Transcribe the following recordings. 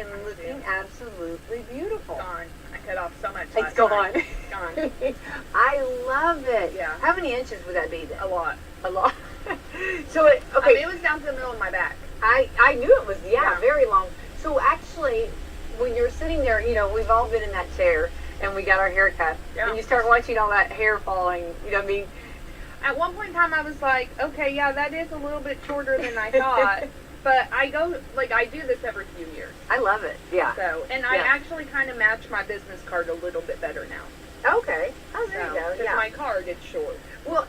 and looking absolutely beautiful. Gone. I cut off so much. It's gone. Gone. I love it. Yeah. How many inches would that be then? A lot. A lot. So it, okay. I mean, it was down to the middle of my back. I knew it was very long. So actually, when you're sitting there, you know, we've all been in that chair and we got our hair cut, and you start watching all that hair falling. You know what I mean? At one point in time, I was like, okay, yeah, that is a little bit shorter than I thought. But I do this every few years. I love it. Yeah. So, and I actually kind of match my business card a little bit better now. Okay. Oh, there you go. Because my card is short. Well.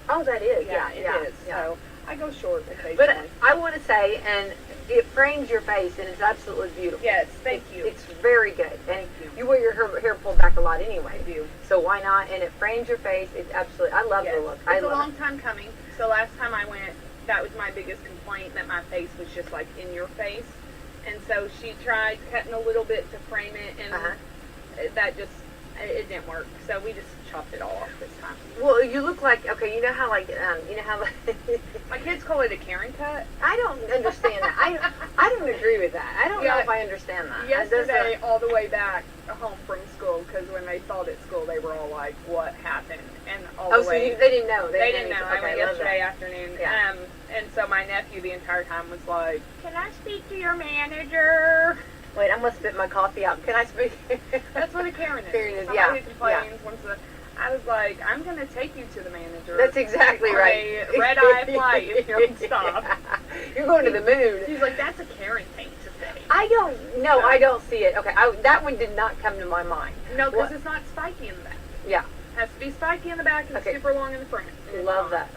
Oh, that is. Yeah, it is. Yeah. So I go short occasionally. But I want to say, and it frames your face, and it's absolutely beautiful. Yes, thank you. It's very good, and you wear your hair pulled back a lot anyway. I do. So why not? And it frames your face. It's absolutely. I love the look. It's a long time coming. So last time I went, that was my biggest complaint, that my face was just like in your face, and so she tried cutting a little bit to frame it, and that just it didn't work. So we just chopped it all off this time. Well, you look like, okay, you know how my kids call it a Karen cut. I don't understand that. I don't agree with that. I don't know if I understand that. Yesterday, all the way back home from school, because when they saw it at school, they were all like, "What happened?" And all the way, so they didn't know. They didn't know. Okay, I went yesterday afternoon. Yeah. And so my nephew the entire time was like, "Can I speak to your manager?" Wait, I must spit my coffee out. Can I speak? That's what a Karen is. Karen is, Somebody who complains once I was like, I'm going to take you to the manager. That's exactly right. A red-eye flight if you don't stop. You're going to the moon. She's like, that's a Karen thing to say. I don't see it. Okay, that one did not come to my mind. No, because it's not spiky in the back. Yeah. It has to be spiky in the back and super long in the front. Love that.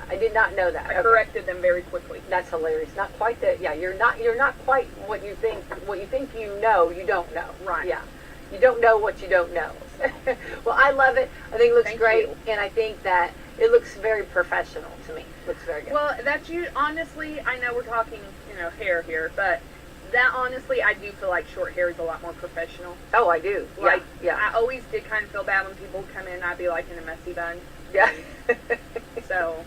I did not know that. I corrected them very quickly. That's hilarious. Not quite you're not quite what you think you know, you don't know. Right. Yeah. You don't know what you don't know. Well, I love it. I think it looks great, and I think that it looks very professional to me. It looks very good. Well, that's you. Honestly, I know we're talking, hair here, but that honestly, I do feel like short hair is a lot more professional. Oh, I do. Like, yeah. I always did kind of feel bad when people would come in and I'd be like in a messy bun. Yeah. So,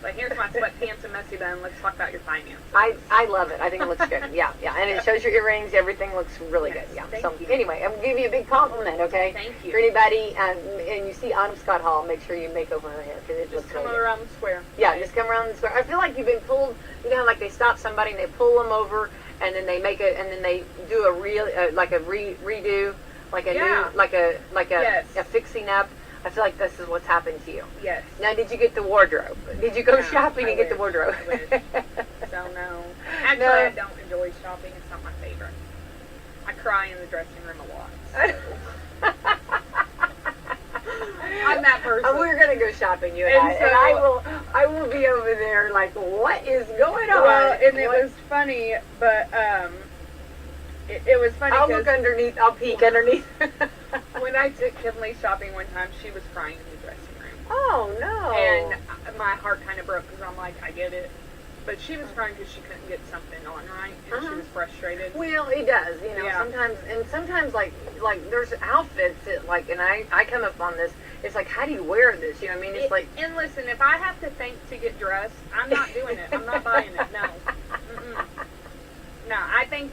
but here's my sweatpants and messy bun. Let's talk about your finances. I love it. I think it looks good. Yeah. And it shows your earrings. Everything looks really good. Yeah. Thank you. Anyway, I'm going to give you a big compliment, okay? Thank you. For anybody, and you see Autumn Scott Hall, make sure you make over her hair, because it looks really good. Just come around the square. Yeah, just come around the square. I feel like you've been pulled, how like they stop somebody and they pull them over, and then they make it, and then they do a redo, like a new, like a fixing up. I feel like this is what's happened to you. Yes. Now, did you get the wardrobe? Did you go shopping and get the wardrobe? I wish. So, no. Actually, I don't enjoy shopping. It's not my favorite. I cry in the dressing room a lot. So. I'm that person. We're going to go shopping, you and I. So, and I will be over there like, what is going on? Well, and it was funny, but it was funny. I'll look underneath. I'll peek underneath. When I took Kinley shopping one time, she was crying in the dressing room. Oh, no. And my heart kind of broke because I'm like, I get it. But she was crying because she couldn't get something on right, and she was frustrated. Well, it does, sometimes like there's outfits that and I come up on this. It's like, how do you wear this? You know what I mean? It's like. And listen, if I have to think to get dressed, I'm not doing it. I'm not buying it. No. No, I think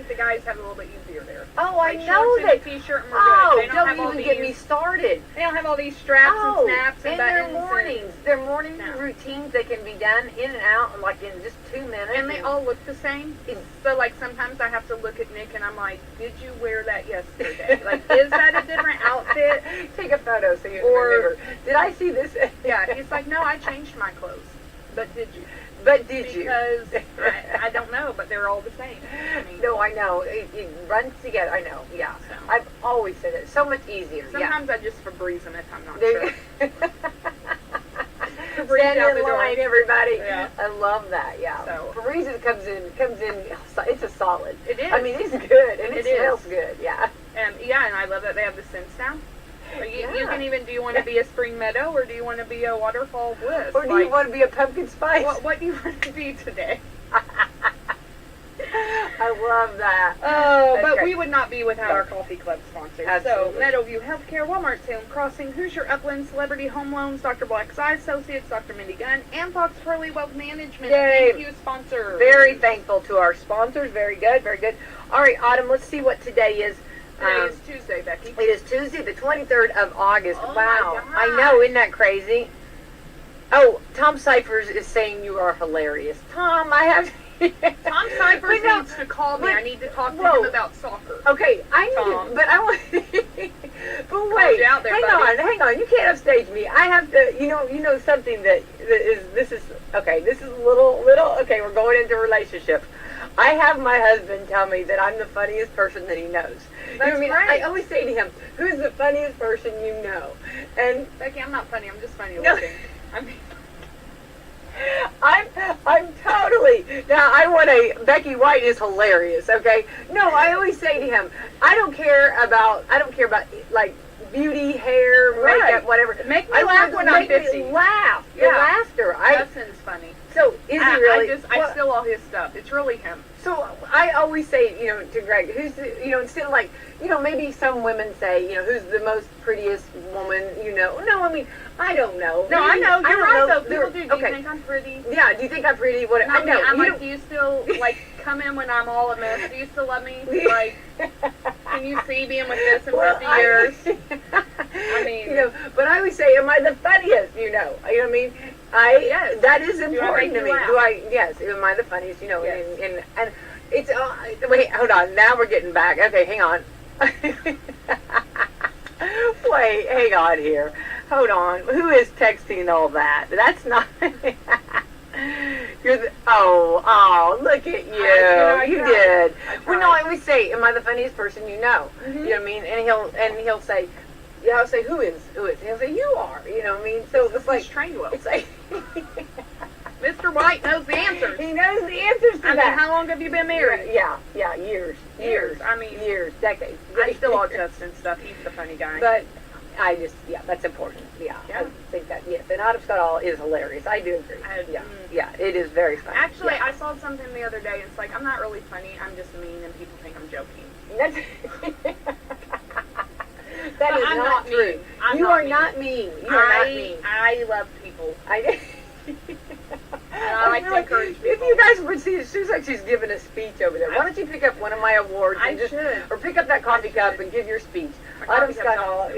the guys have a little bit easier there. Oh, I know that. And a t-shirt and we're good. They don't even get me started. They don't have all these straps and snaps and buttons. Their morning routines, they can be done in and out like in just 2 minutes. And they all look the same. So like sometimes I have to look at Nick and I'm like, did you wear that yesterday? Like, is that a different outfit? Take a photo so you remember. Did I see this? Yeah, he's like, no, I changed my clothes. But did you? Because I don't know, but they're all the same. No, I know. It runs together. I know. Yeah. So. I've always said it. So much easier. Sometimes I just Febreze them if I'm not sure. Stand in line, everybody. Yeah. I love that. Yeah. So Febreze comes in. It's a solid. It is. I mean, it's good and it smells good. Yeah. And I love that they have the scents now. You can even, do you want to be a Spring Meadow or do you want to be a Waterfall Bliss? Or do you want to be a Pumpkin Spice? What do you want to be today? I love that. Oh, That's but great. we would not be without our coffee club sponsors. Absolutely. So, Meadowview Healthcare, Walmart Salem Crossing, Hoosier Upland, Celebrity Home Loans, Dr. Black's Eye Associates, Dr. Mindy Gunn, and Fox Hurley Wealth Management. Yay. Thank you, sponsors. Very thankful to our sponsors. Very good, very good. All right, Autumn, let's see what today is. Today is Tuesday, Becky. It is Tuesday, the 23rd of August. Oh, wow. my God. I know, isn't that crazy? Oh, Tom Cyphers is saying you are hilarious. Tom, I have... Tom Cyphers needs to call me. I need to talk to him about soccer. Okay, I need Tom. to, but I want... but wait, you out there, hang on. You can't upstage me. I have to, you know something that is, this is a little, okay, we're going into a relationship. I have my husband tell me that I'm the funniest person that he knows. That's right. right. I always say to him, who's the funniest person you know? And Becky, I'm not funny. I'm just funny looking. I'm totally, now I want Becky White is hilarious, okay? No, I always say to him, I don't care about like beauty, hair, makeup, whatever. Make me laugh when I'm busy. Make me laugh. Yeah. The laughter. Justin's funny. So, is he really? I steal all his stuff. It's really him. So, I always say, to Greg, who's, instead of like, maybe some women say, who's the most prettiest woman, No, I mean, I don't know. No, I know. You're right, though. People do. Do okay. you think I'm pretty? Yeah, do you think I'm pretty? What? I know. I'm like, do you still, like, come in when I'm all a mess? Do you still love me? Like, can you see being with this in 50 years? I mean... but I always say, am I the funniest, You know what I mean? Yes. That is important to me. Laugh? Yes, am I the funniest, Yes. and it's, wait, hold on, now we're getting back. Okay, hang on. Wait, hang on here. Hold on. Who is texting all that? That's not... You're the... Oh, look at you. You did. Well, no, I always say, am I the funniest person you know? Mm-hmm. You know what I mean? And he'll say... Yeah, I'll say, who is? And he'll say, you are. You know what I mean? So it's like... trained well. It's like... Mr. White knows the answers. He knows the answers to that. Mean, how long have you been married? Yeah, years. I mean... Years, decades. I still all Justin stuff. He's the funny guy. But I just, that's important. Yeah, I think that, yes. And Autumn Scott is hilarious. I do agree. Yeah, it is very funny. Actually, I saw something the other day, and it's like, I'm not really funny. I'm just mean, and people think I'm joking. That is not true. You are not mean. You are not mean. I love people. I like to encourage people. If you guys would see, it seems like she's giving a speech over there. Why don't you pick up one of my awards? Or pick up that coffee cup and give your speech. Autumn Scott,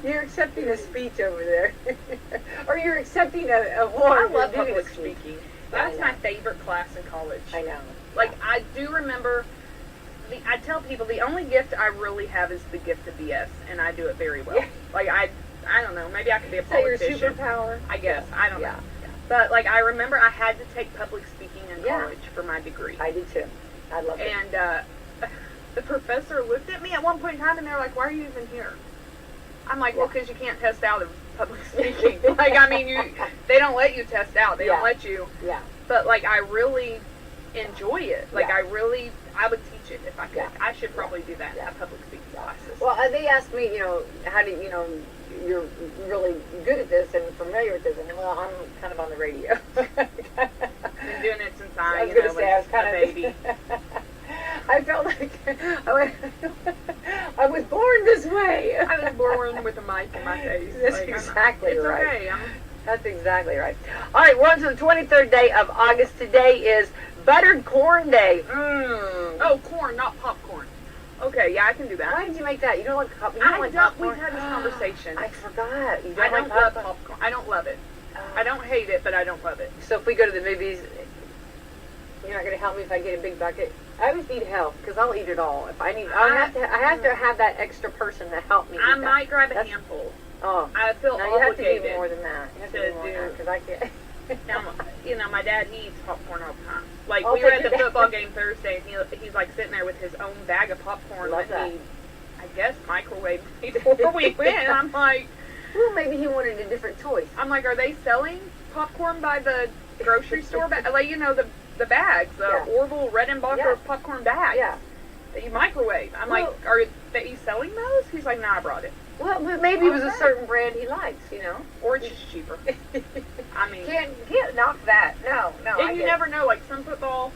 you're accepting a speech over there. Or you're accepting an award. I love public speaking. That was my favorite class in college. I know. Like, I do remember... I tell people the only gift I really have is the gift of BS, and I do it very well. Yeah. Like, I don't know, maybe I could be a politician. Is that your superpower? I guess. I don't know. Yeah. But, like, I remember I had to take public speaking in college for my degree. I did too. I love it. And the professor looked at me at one point in time, and they're like, why are you even here? I'm like, well, because you can't test out of public speaking. Like, I mean, they don't let you test out. They don't let you. Yeah. But, like, I really enjoy it. Like, I would teach it if I could. I should probably do that in public speaking classes. Well, they asked me, how do you're really good at this and familiar with this, and well, I'm kind of on the radio. Been doing it since I was kind of a baby. I felt like I was born this way. I was born with a mic in my face. That's exactly right. It's okay. That's exactly right. All right, we're on to the 23rd day of August. Today is Buttered Corn Day. Oh, corn, not popcorn. Okay, yeah, I can do that. Why did you make that? You don't like popcorn? We've had this conversation. I forgot. I don't love popcorn. I don't love it. I don't hate it, but I don't love it. So if we go to the movies, you're not going to help me if I get a big bucket? I always need help because I'll eat it all. If I need, I have to have that extra person to help me. I might grab a handful. Oh, I feel obligated. You have to do more than that. You have to do more than that because I can't. Now, my dad, he eats popcorn all the time. Like, we were at the football game Thursday, and he's, like, sitting there with his own bag of popcorn that he, I guess, microwaved before we went. I'm like... Well, maybe he wanted a different choice. I'm like, are they selling popcorn by the grocery store? Like, the bags, the Orville Redenbacher popcorn bags that you microwave. I'm like, are you selling those? He's like, nah, I brought it. Well, maybe it was a certain brand he likes, Or it's just cheaper. I mean... Can't knock that. No. And you never know, like, some football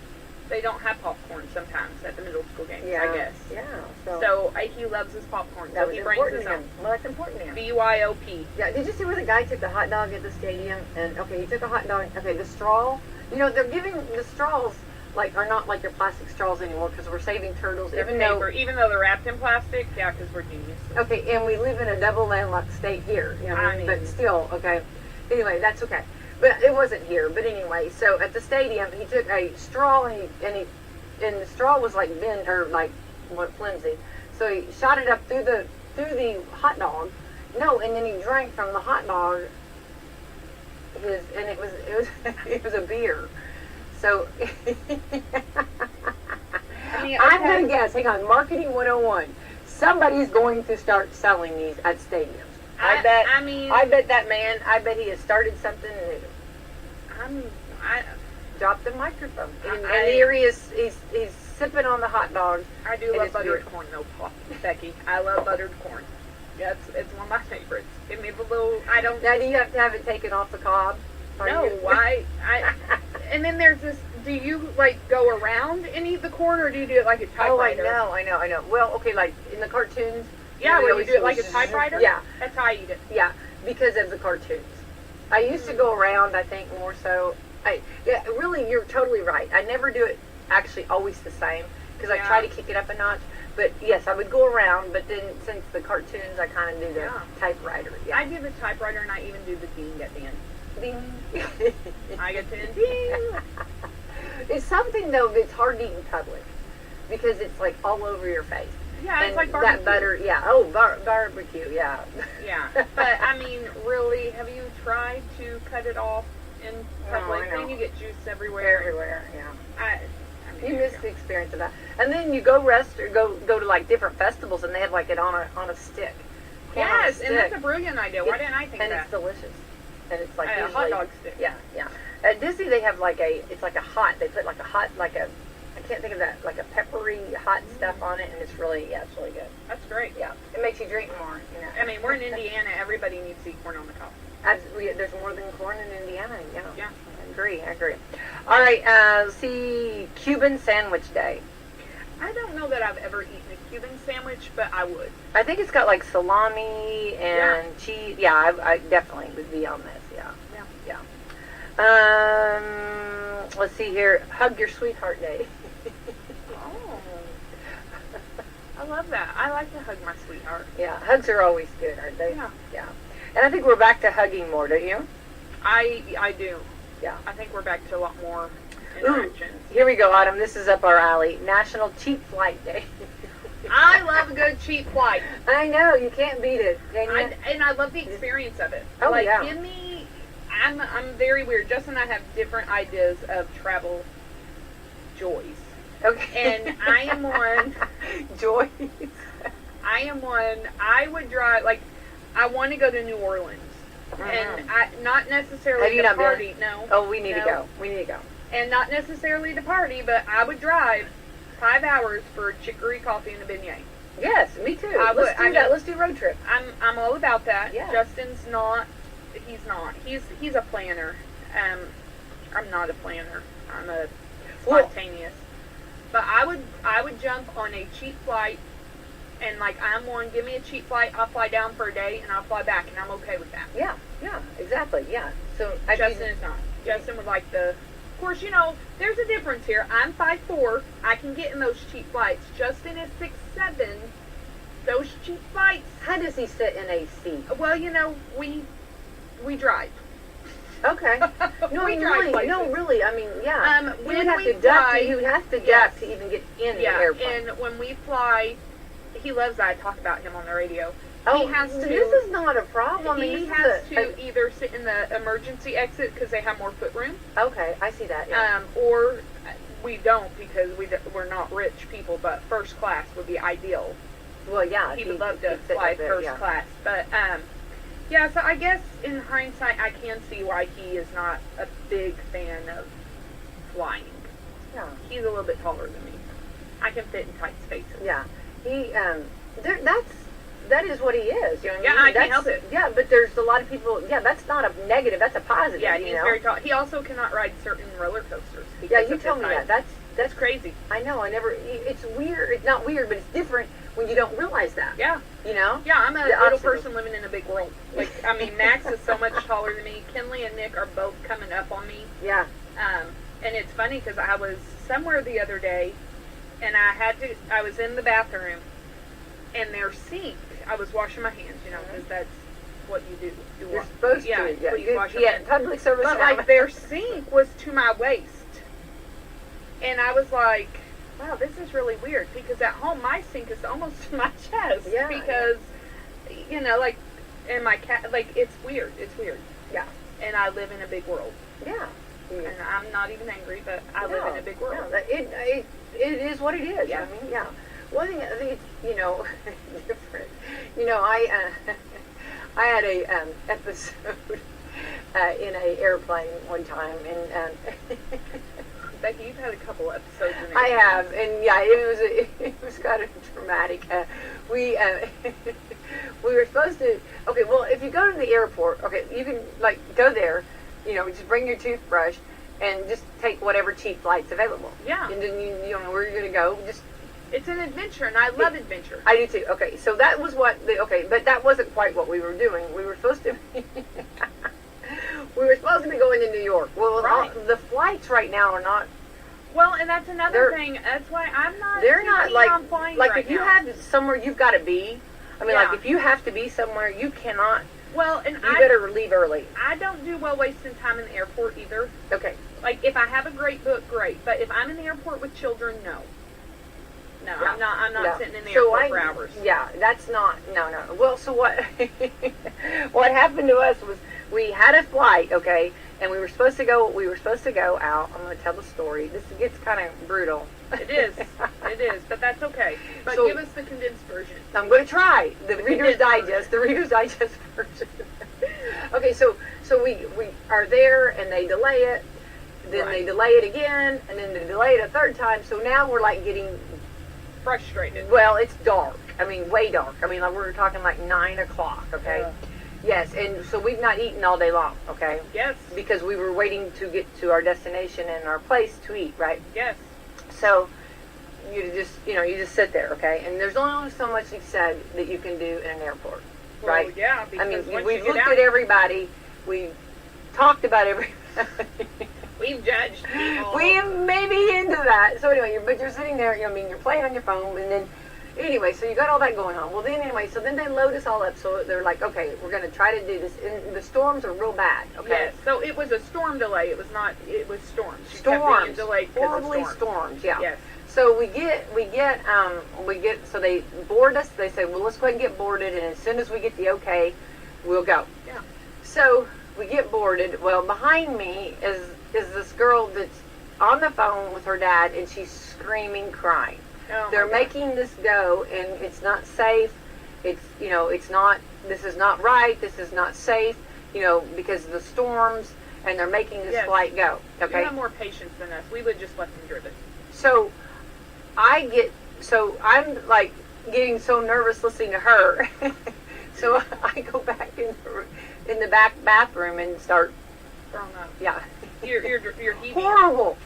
they don't have popcorn sometimes at the middle school games, I guess. Yeah. So he loves his popcorn. So he brings his own. Well, that's important to him. BYOP. Yeah. Did you see where the guy took the hot dog at the stadium? And he took a hot dog. Okay, the straw. They're giving the straws are not like your plastic straws anymore because we're saving turtles. Even though they're wrapped in plastic, yeah, because we're geniuses. Okay, and we live in a double landlocked state here. But still, okay. Anyway, that's okay. But it wasn't here. But anyway, so at the stadium, he took a straw and the straw was flimsy. So he shot it up through the hot dog. No, and then he drank from the hot dog. It was a beer. So I'm going to guess. Hang on, marketing 101. Somebody's going to start selling these at stadiums. I bet that man. I bet he has started something new. Dropped the microphone, and here he is. He's sipping on the hot dog. I do love buttered corn, though, Becky. I love buttered corn. Yeah, it's one of my favorites. Give me the little. Now, do you have to have it taken off the cob? No, why? And then there's this. Do you go around and eat the corn, or do you do it like a typewriter? Oh, I know. Well, okay, like in the cartoons. Yeah, where you do it like a typewriter. Yeah, that's how I eat it. Yeah, because of the cartoons. I used to go around. I think more so. Really, you're totally right. I never do it actually always the same because I try to kick it up a notch. But yes, I would go around. But then since the cartoons, I kind of do the typewriter. Yeah, I do the typewriter, and I even do the ding at the end. Ding. I get to ding. It's something though that's hard to eat in public because it's all over your face. Yeah, it's like barbecue. That butter, yeah. Oh, barbecue, yeah. Yeah, but really, have you tried to cut it off in public? Then you get juice everywhere. Everywhere, yeah. You miss the experience of that. And then you go go to different festivals and they have it on a stick. Yes, and that's a brilliant idea. Why didn't I think that? And it's delicious. And it's a hot dog stick. Yeah. At Disney they have it's like a hot. They put a hot I can't think of that a peppery hot stuff on it, and it's really good. That's great. Yeah, it makes you drink more. We're in Indiana. Everybody needs to eat corn on the cob. There's more than corn in Indiana. Yeah. I agree. All right. Let's see. Cuban Sandwich Day. I don't know that I've ever eaten a Cuban sandwich, but I would. I think it's got salami and cheese. Yeah, I definitely would be on this. Yeah. Let's see here. Hug Your Sweetheart Day. Oh. I love that. I like to hug my sweetheart. Yeah, hugs are always good, aren't they? Yeah. And I think we're back to hugging more, don't you? I do. Yeah. I think we're back to a lot more interactions. Here we go, Autumn. This is up our alley. National Cheap Flight Day. I love a good cheap flight. I know. You can't beat it, can you? And I love the experience of it. Oh, yeah. Give me... I'm very weird. Justin and I have different ideas of travel joys. Okay. And I am one... Joys? I am one... I would drive... I want to go to New Orleans. And not necessarily to party. No. Oh, we need to go. And not necessarily to party, but I would drive 5 hours for chicory coffee and a beignet. Yes, me too. Let's do that. Let's do a road trip. I'm all about that. Yeah. Justin's not. He's not. He's a planner. I'm not a planner. I'm a spontaneous. But I would jump on a cheap flight, and I'm one. Give me a cheap flight. I'll fly down for a day, and I'll fly back, and I'm okay with that. Yeah, exactly. Yeah. So Justin is not. Justin would like the. Of course, there's a difference here. I'm 5'4". I can get in those cheap flights. Justin is 6'7". Those cheap flights. How does he sit in a seat? Well, we drive. Okay. No, really. I mean, yeah. When you would have to duck to even get in the airplane. And when we fly, he loves that I talk about him on the radio. Oh, this is not a problem. He has to either sit in the emergency exit because they have more foot-room. Okay, I see that. Yeah. Or we don't because we're not rich people, but first class would be ideal. Well, yeah. He would love to fly first class. But, so I guess in hindsight, I can see why he is not a big fan of flying. Yeah. He's a little bit taller than me. I can fit in tight spaces. Yeah. He, that is what he is. I can't help it. Yeah, but there's a lot of people, that's not a negative, that's a positive. Yeah, he's very tall. He also cannot ride certain roller coasters. Yeah, you told me that. That's crazy. I know. It's weird. It's not weird, but it's different when you don't realize that. Yeah. You know? Yeah, I'm a little person living in a big world. Like, I mean, Max is so much taller than me. Kinley and Nick are both coming up on me. Yeah. And it's funny because I was somewhere the other day, and I was in the bathroom, and their sink, I was washing my hands, you know, because that's what you do. You're supposed to. Yeah, you wash your hands. Public service. But, like, their sink was to my waist. And I was like, wow, this is really weird. Because at home, my sink is almost to my chest. Yeah. Because, you know, like, and my cat, like, it's weird. It's weird. Yeah. And I live in a big world. Yeah. And I'm not even angry, but I live in a big world. Yeah, it is what it is. Yeah. I mean, yeah. One thing I think it's, you know, different. You know, I had a episode in a airplane one time, and Becky, you've had a couple episodes in I have, and yeah, it was kind of dramatic. We were supposed to. Okay, well, if you go to the airport, okay, you can like go there. You know, just bring your toothbrush and just take whatever cheap flight's available. Yeah. And then you know where you're gonna go. It's an adventure, and I love adventure. I do too. Okay, so that was but that wasn't quite what we were doing. We were supposed to be going to New York. Well, right. The flights right now are not. Well, and that's another thing. That's why I'm not. They're not like on flying like right if you now. have somewhere you've got to be. I mean, like if you have to be somewhere, you cannot. Well, and you better leave early. I don't do well wasting time in the airport either. Okay. Like if I have a great book, great. But if I'm in the airport with children, no. No, yeah. I'm not sitting in the airport for hours. Yeah, that's not, no. Well, so what, what happened to us was we had a flight, okay, and we were supposed to go out. I'm going to tell the story. This gets kind of brutal. It is, but that's okay. But give us the condensed version. I'm going to try. The Reader's Digest version. Okay, so we are there, and they delay it. Then they delay it again, and then they delay it a third time. So now we're like getting frustrated. Well, it's dark. I mean, way dark. I mean, like we're talking like 9 o'clock. Okay. Yes, and so we've not eaten all day long. Okay. Yes. Because we were waiting to get to our destination and our place to eat. Right. Yes. So you just sit there. Okay. And there's only so much you said that you can do in an airport. Well, right. Yeah. Because I mean, once we've you get looked out, at everybody. We talked about everybody. We've judged people. We may be into that. So anyway, but you're sitting there, you're playing on your phone, and then, anyway, so you got all that going on. Well, then anyway, so then they load us all up, so they're like, okay, we're going to try to do this. And the storms are real bad, okay? Yes, so it was a storm delay. It was storms. Storms. Delayed horribly storms, yeah. Yes. So so they board us. They say, well, let's go ahead and get boarded, and as soon as we get the okay, we'll go. Yeah. So we get boarded. Well, behind me is this girl that's on the phone with her dad, and she's screaming, crying. Oh, they're making this go, and it's not safe. It's not. This is not right. This is not safe. Because of the storms, and they're making this flight go. Okay. You have more patience than us. We would just let them drive it. So I'm like getting so nervous listening to her. So I go back in the back bathroom and start throwing up. Yeah. You're heaving. Horrible.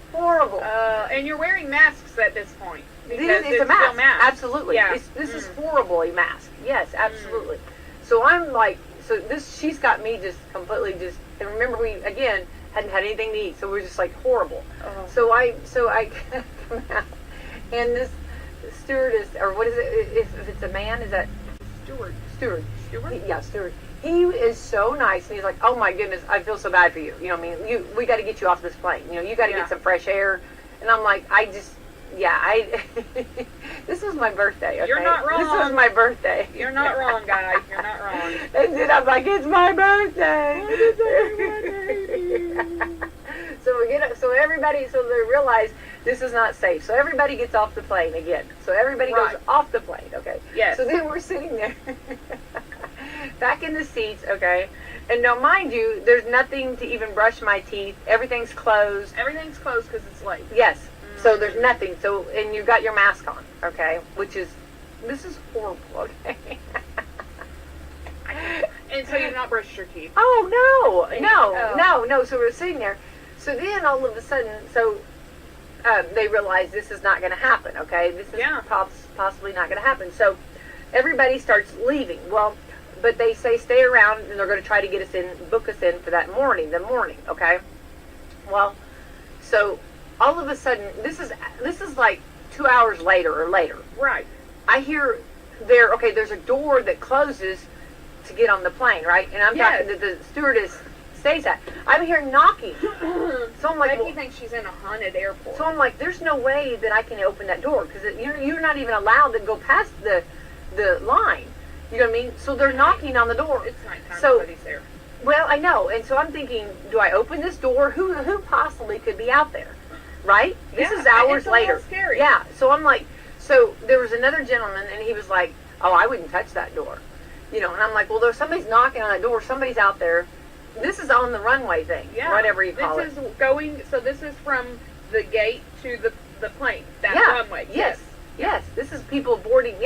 And you're wearing masks at this point. It's a mask. Absolutely. Yeah. This is horribly masked. Yes, absolutely. So I'm like, she's got me just completely and remember we, again, hadn't had anything to eat, so we're just like horrible. Oh. So I come out, and this stewardess, or what is it, if it's a man, is that? Steward. Yeah, steward. He is so nice, and he's like, oh my goodness, I feel so bad for you. We got to get you off this plane. You got to get some fresh air. And I'm like, this was my birthday, okay? You're not wrong. This was my birthday. You're not wrong, guys. You're not wrong. And then I'm like, it's my birthday. So everybody, they realize this is not safe. So everybody gets off the plane again. So everybody goes off the plane, okay? Yes. So then we're sitting there, back in the seats, okay? And now, mind you, there's nothing to even brush my teeth. Everything's closed. Everything's closed because it's late. Yes. Mm-hmm. So there's nothing. So, and you've got your mask on, okay? This is horrible, okay? And so you've not brushed your teeth. Oh, no. So we're sitting there. So then all of a sudden, they realize this is not going to happen, okay? This is possibly not going to happen. So everybody starts leaving. Well, but they say stay around, and they're going to try to get us in, book us in for that morning, okay? Well, so all of a sudden, this is like 2 hours later or later. Right. I hear there's a door that closes to get on the plane, right? And I'm talking to the stewardess stays at. I'm hearing knocking. So I'm like, Becky thinks she's in a haunted airport. So I'm like, there's no way that I can open that door because you're not even allowed to go past the line. You know what I mean? So they're knocking on the door. It's nighttime. So, Nobody's there. Well, I know, and so I'm thinking, do I open this door? Who possibly could be out there, right? This is hours later. It's scary. Yeah. So I'm like, so there was another gentleman, and he was like, oh, I wouldn't touch that door, and I'm like, well, there's somebody's knocking on that door. Somebody's out there. This is on the runway thing, whatever you call it. This is from the gate to the plane, that runway. Yes. This is people boarding,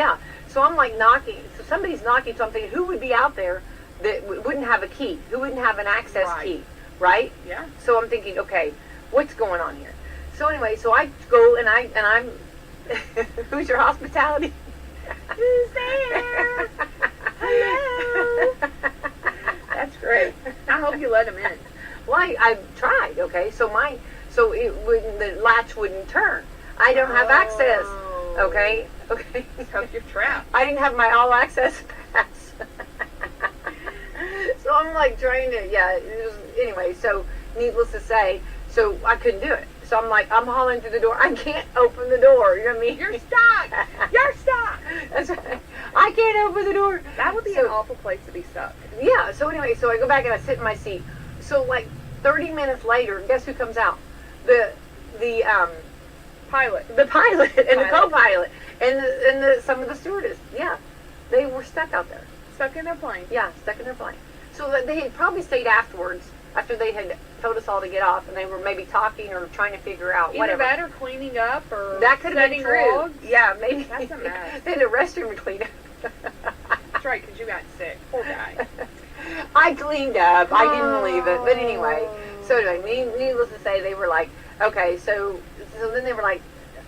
So I'm like knocking. So somebody's knocking, so I'm thinking, who would be out there that wouldn't have a key? Who wouldn't have an access key, right? Yeah. So I'm thinking, okay, what's going on here? So anyway, so I go and I'm, who's your hospitality? Who's there? Hello. That's great. I hope you let him in. Well, I tried. Okay, so the latch wouldn't turn. I don't have access. Okay. So you're trapped. I didn't have my all access pass. So I'm like trying to anyway. So needless to say, so I couldn't do it. So I'm like, I'm hauling through the door. I can't open the door. You know what I mean? You're stuck. You're stuck. That's right. I can't open the door. That would be an awful place to be stuck. Yeah. So anyway, so I go back and I sit in my seat. So like 30 minutes later, guess who comes out? The pilot. The pilot and the co-pilot and some of the stewardess. Yeah. They were stuck out there. Stuck in their plane. Yeah, stuck in their plane. So they had probably stayed afterwards, after they had told us all to get off, and they were maybe talking or trying to figure out whatever. Either that or cleaning up or that could have been true. Logs. Yeah, maybe. That's a mess. They had a restroom to clean up. That's right, because you got sick. Poor guy. I cleaned up. I didn't leave it. But anyway, so anyway, needless to say, they were like, okay, so then they were like,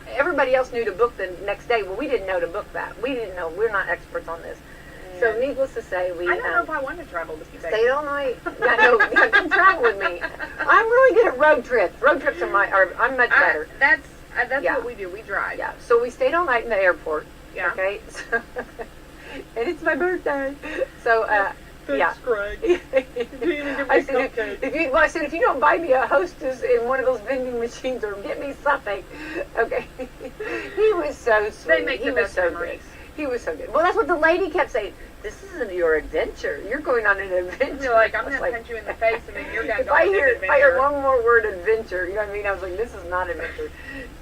everybody else knew to book the next day. Well, we didn't know to book that. We didn't know. We're not experts on this. So needless to say, I don't know if I want to travel with you. Stayed all night. Come travel with me. I'm really good at road trips. Road trips I'm much better. That's what we do. We drive. Yeah. So we stayed all night in the airport. Yeah. Okay. So, and it's my birthday. So Thanks, Greg. I said if you don't buy me a Hostess in one of those vending machines or get me something, okay. He was so sweet. They make the best memories. He was so good. Well, that's what the lady kept saying. This isn't your adventure. You're going on an adventure. You're like, I'm going to punch you in the face, and then you're going to go on an adventure. If I hear one more word, adventure, you know what I mean? I was like, this is not adventure.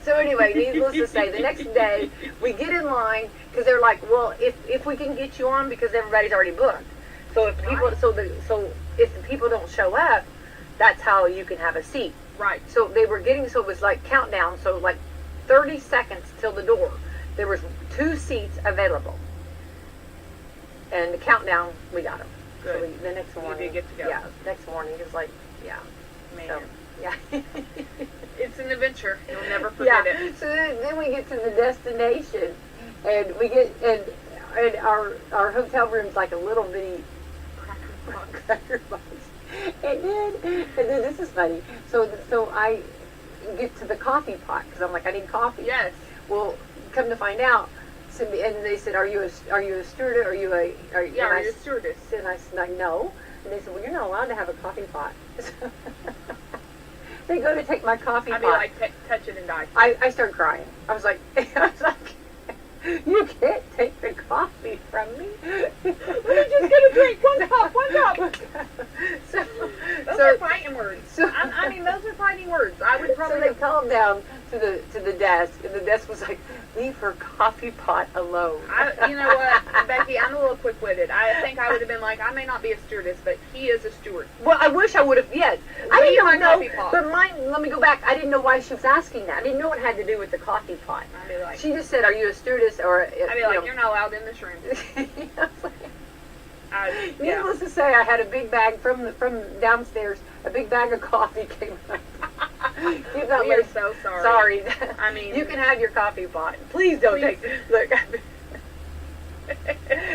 So anyway, needless to say, the next day, we get in line, because they're like, well, if we can get you on, because everybody's already booked. So if people, if the people don't show up, that's how you can have a seat. Right. So they were getting, so it was like countdown, so like 30 seconds till the door. There was 2 seats available. And the countdown, we got them. Good. So the next morning. You did get to go. Yeah, next morning it was like, yeah. Man. So, yeah. It's an adventure. You'll never forget it. So then we get to the destination, and we get, and our hotel room's like a little bitty cracker box. And then this is funny. So I get to the coffee pot, because I'm like, I need coffee. Yes. Well, come to find out, and they said, "Are you a stewardess? Are you a stewardess?" And I said, "No." And they said, "Well, you're not allowed to have a coffee pot." They go to take my coffee pot. I'd be like, touch it and die. I started crying. I was like, you can't take the coffee from me. We're just gonna drink one cup. Those are fighting words. I mean, those are fighting words. I would probably. So they called down to the desk, and the desk was like, "Leave her coffee pot alone." You know what, Becky? I'm a little quick-witted. I think I would have been like, I may not be a stewardess, but he is a steward. Well, I wish I would have. Yes, I didn't my know. Coffee pot. But let me go back. I didn't know why she was asking that. I didn't know it had to do with the coffee pot. I'd be like, she just said, "Are you a stewardess?" Or I'd be like, "You're not allowed in this room." Needless to say, I had a big bag from downstairs. A big bag of coffee came out. We are so sorry. Sorry. I mean, you can have your coffee pot. Please don't take. Look,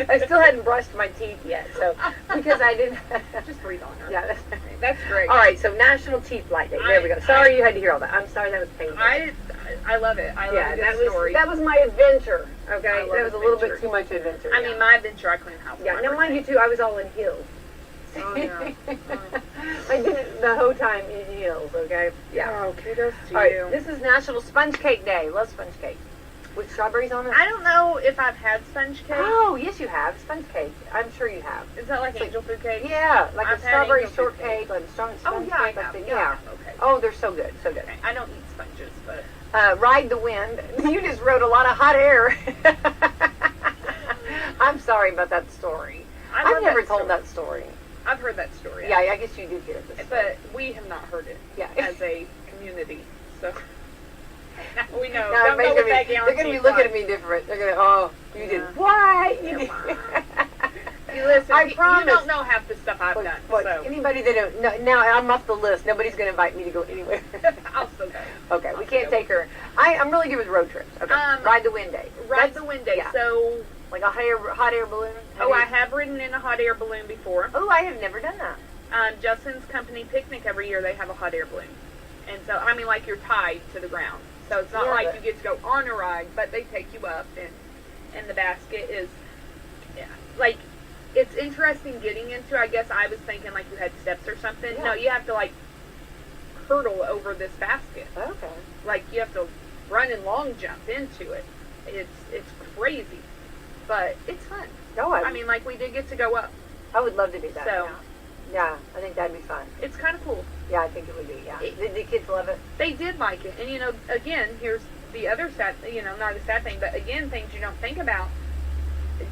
I still hadn't brushed my teeth yet, so because I didn't. Just breathe on her. Yeah, that's great. All right, so National Teeth Light Day. There we go. Sorry you had to hear all that. I'm sorry that was painful. I love it. I love a good story. That was my adventure. Okay, that was a little bit too much adventure. I mean, my adventure, I cleaned house. Yeah, now mind you too, I was all in heels. Oh yeah. I did it the whole time in heels. Okay. Yeah. Oh, kudos to all right, you. this is National Sponge Cake Day. Love sponge cake. With strawberries on it? I don't know if I've had sponge cake. Oh, yes you have. Sponge cake. I'm sure you have. Is that like angel food cake? Yeah, like I've a strawberry shortcake, like a sponge cake. Yeah. Okay. Oh, they're so good. So good. Okay. I don't eat sponges, but... Ride the Wind. You just wrote a lot of hot air. I'm sorry about that story. I've never told that story. I've heard that story. Yeah, I guess you did hear this. But we have not heard it as a community, so... We know. Now they're going to be looking at me different. They're going to, oh, you did what? You listen, I promise. You don't know half the stuff I've done. Look, so. Anybody that don't know, now I'm off the list. Nobody's going to invite me to go anywhere. I'll still go. Okay, we can't take her. I'm really good with road trips. Okay, Ride the Wind Day. Ride the Wind Day. Yeah. So, like a hot air balloon? I have ridden in a hot air balloon before. Oh, I have never done that. Justin's company picnic every year, they have a hot air balloon. And so, I mean, like you're tied to the ground. So it's not like you get to go on a ride, but they take you up, and the basket is, like, it's interesting getting into. I guess I was thinking like you had steps or something. Yeah. No, you have to like hurdle over this basket. Okay. Like you have to run and long jump into it. It's crazy, but it's fun. Oh, I mean, like we did get to go up. I would love to do that. So. Yeah, I think that'd be fun. It's kind of cool. Yeah, I think it would be, yeah. Did the kids love it? They did like it. And, you know, again, here's the other sad, not a sad thing, but again, things you don't think about.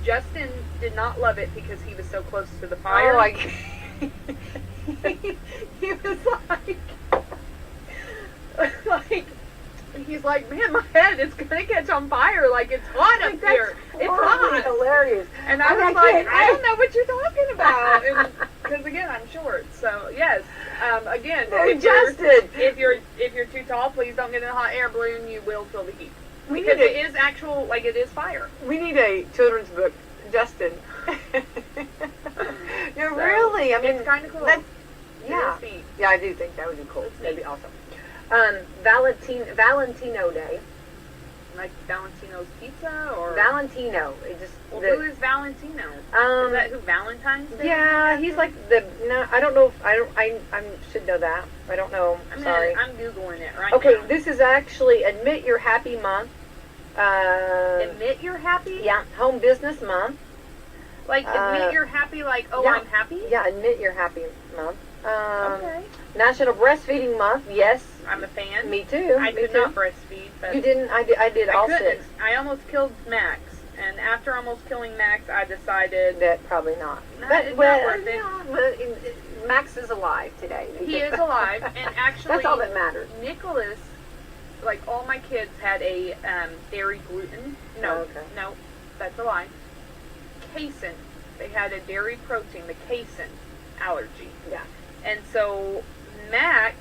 Justin did not love it because he was so close to the fire. Oh, he was like, he's like, man, my head is going to catch on fire. Like, it's hot up here. It's hot. Hilarious. And I was like, I don't know what you're talking about. Because, again, I'm short. So, yes. Again, if you're too tall, please don't get in a hot air balloon. You will feel the heat. Because it is actual, like, it is fire. We need a children's book, Justin. Really? I mean, it's kind of cool. Yeah, I do think that would be cool. That'd be awesome. Valentino Day. Like Valentino's Pizza or Valentino. Who is Valentino? Is that who Valentine's Day? Yeah, he's like I don't know if I should know that. I don't know. Sorry. I'm Googling it right now. Okay, this is actually Admit You're Happy Month. Admit You're Happy? Yeah, Home Business Month. Like admit you're happy, like I'm happy? Yeah, Admit You're Happy Month. Okay. National Breastfeeding Month. Yes, I'm a fan. Me too. I could not breastfeed, but you didn't. I did all 6. I almost killed Max, and after almost killing Max, I decided that probably not. It's not worth it. Max is alive today. He is alive, and actually, that's all that matters. Nicholas, like all my kids, had a dairy gluten. No, that's a lie. Casein. They had a dairy protein, the casein allergy. Yeah. And so Max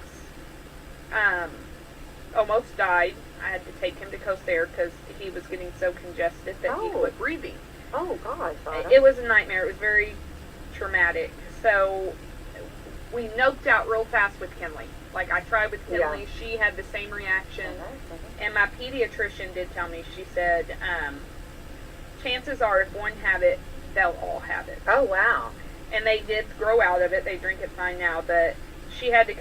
almost died. I had to take him to Coast-Air because he was getting so congested that he quit breathing. Oh, gosh. It was a nightmare. It was very traumatic. So we noped out real fast with Kinley. Like, I tried with Kinley. Yeah. She had the same reaction. And my pediatrician did tell me, she said, chances are if one have it, they'll all have it. Oh, wow. And they did grow out of it. They drink it fine now. But she had to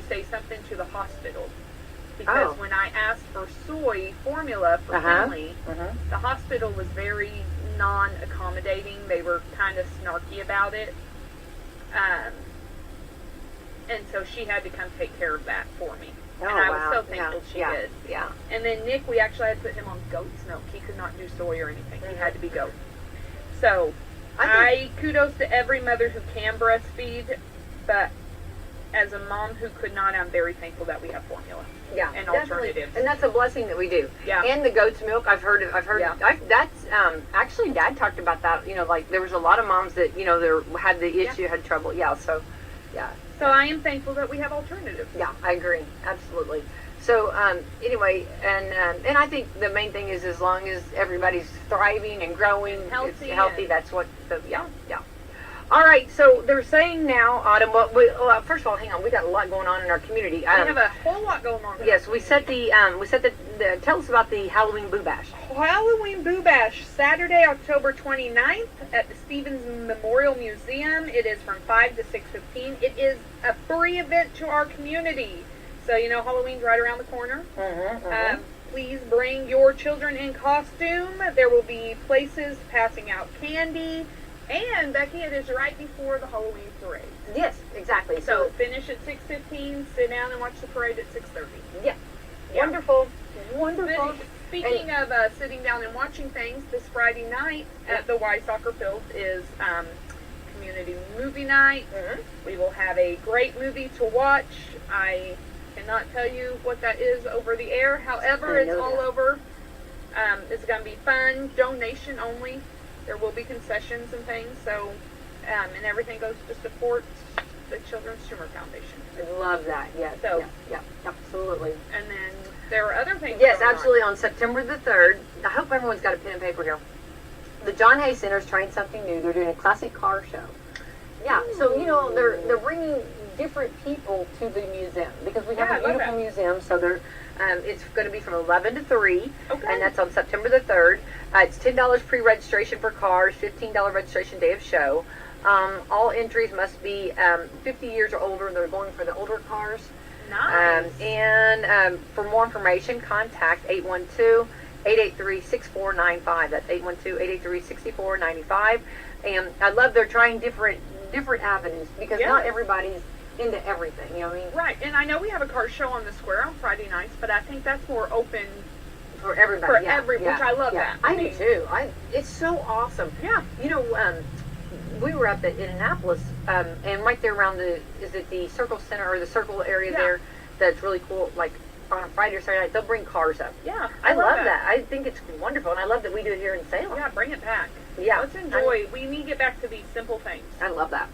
say something to the hospital. Because when I asked for soy formula for Kinley, the hospital was very non-accommodating. They were kind of snarky about it. And so she had to come take care of that for me. And I was so thankful she did. Yeah. And then Nick, we actually had to put him on goat's milk. He could not do soy or anything. He had to be goat. So, I kudos to every mother who can breastfeed, but as a mom who could not, I'm very thankful that we have formula. Yeah, and alternatives. And that's a blessing that we do. Yeah. And the goat's milk, I've heard. That's actually Dad talked about that. You know, like there was a lot of moms that had the issue, had trouble. Yeah. So, yeah. So I am thankful that we have alternatives. Yeah, I agree. Absolutely. So anyway, and I think the main thing is as long as everybody's thriving and growing, it's healthy. That's what. Yeah. All right. So they're saying now, Autumn. Well, first of all, hang on. We got a lot going on in our community. We have a whole lot going on. Yes, we set the tell us about the Halloween Boo Bash. Halloween Boo Bash, Saturday, October 29th at the Stevens Memorial Museum. It is from 5 to 6:15. It is a free event to our community. So, Halloween's right around the corner. Please bring your children in costume. There will be places passing out candy. And, Becky, it is right before the Halloween parade. Yes, exactly. So finish at 6:15, sit down and watch the parade at 6:30. Yeah. Wonderful. Wonderful. Speaking of sitting down and watching things, this Friday night at the Y Soccer Field is community movie night. We will have a great movie to watch. I cannot tell you what that is over the air. However, it's all over. It's going to be fun. Donation only. There will be concessions and things. So, and everything goes to support the Children's Tumor Foundation. I love that. Yes. So, yeah, absolutely. And then there are other things. Yes, absolutely. On September the 3rd, I hope everyone's got a pen and paper here. The John Hay Center is trying something new. They're doing a classic car show. Yeah, so they're bringing different people to the museum because we have a beautiful museum. So it's going to be from 11 to 3, and that's on September the 3rd. It's $10 pre-registration for cars, $15 registration day of show. All entries must be 50 years or older. They're going for the older cars. Nice. And for more information, contact 812-883-6495. That's 812-883-6495. And I love they're trying different avenues because not everybody's into everything, you know what I mean? Right, and I know we have a car show on the square on Friday nights, but I think that's more open for everybody. Which I love that. I do too. It's so awesome. Yeah. We were up at Indianapolis, and right there around the Circle Center or the Circle area there, that's really cool, like on a Friday or Saturday night, they'll bring cars up. Yeah. I love that. I think it's wonderful, and I love that we do it here in Salem. Yeah, bring it back. Yeah. Let's enjoy. We need to get back to these simple things. I love that.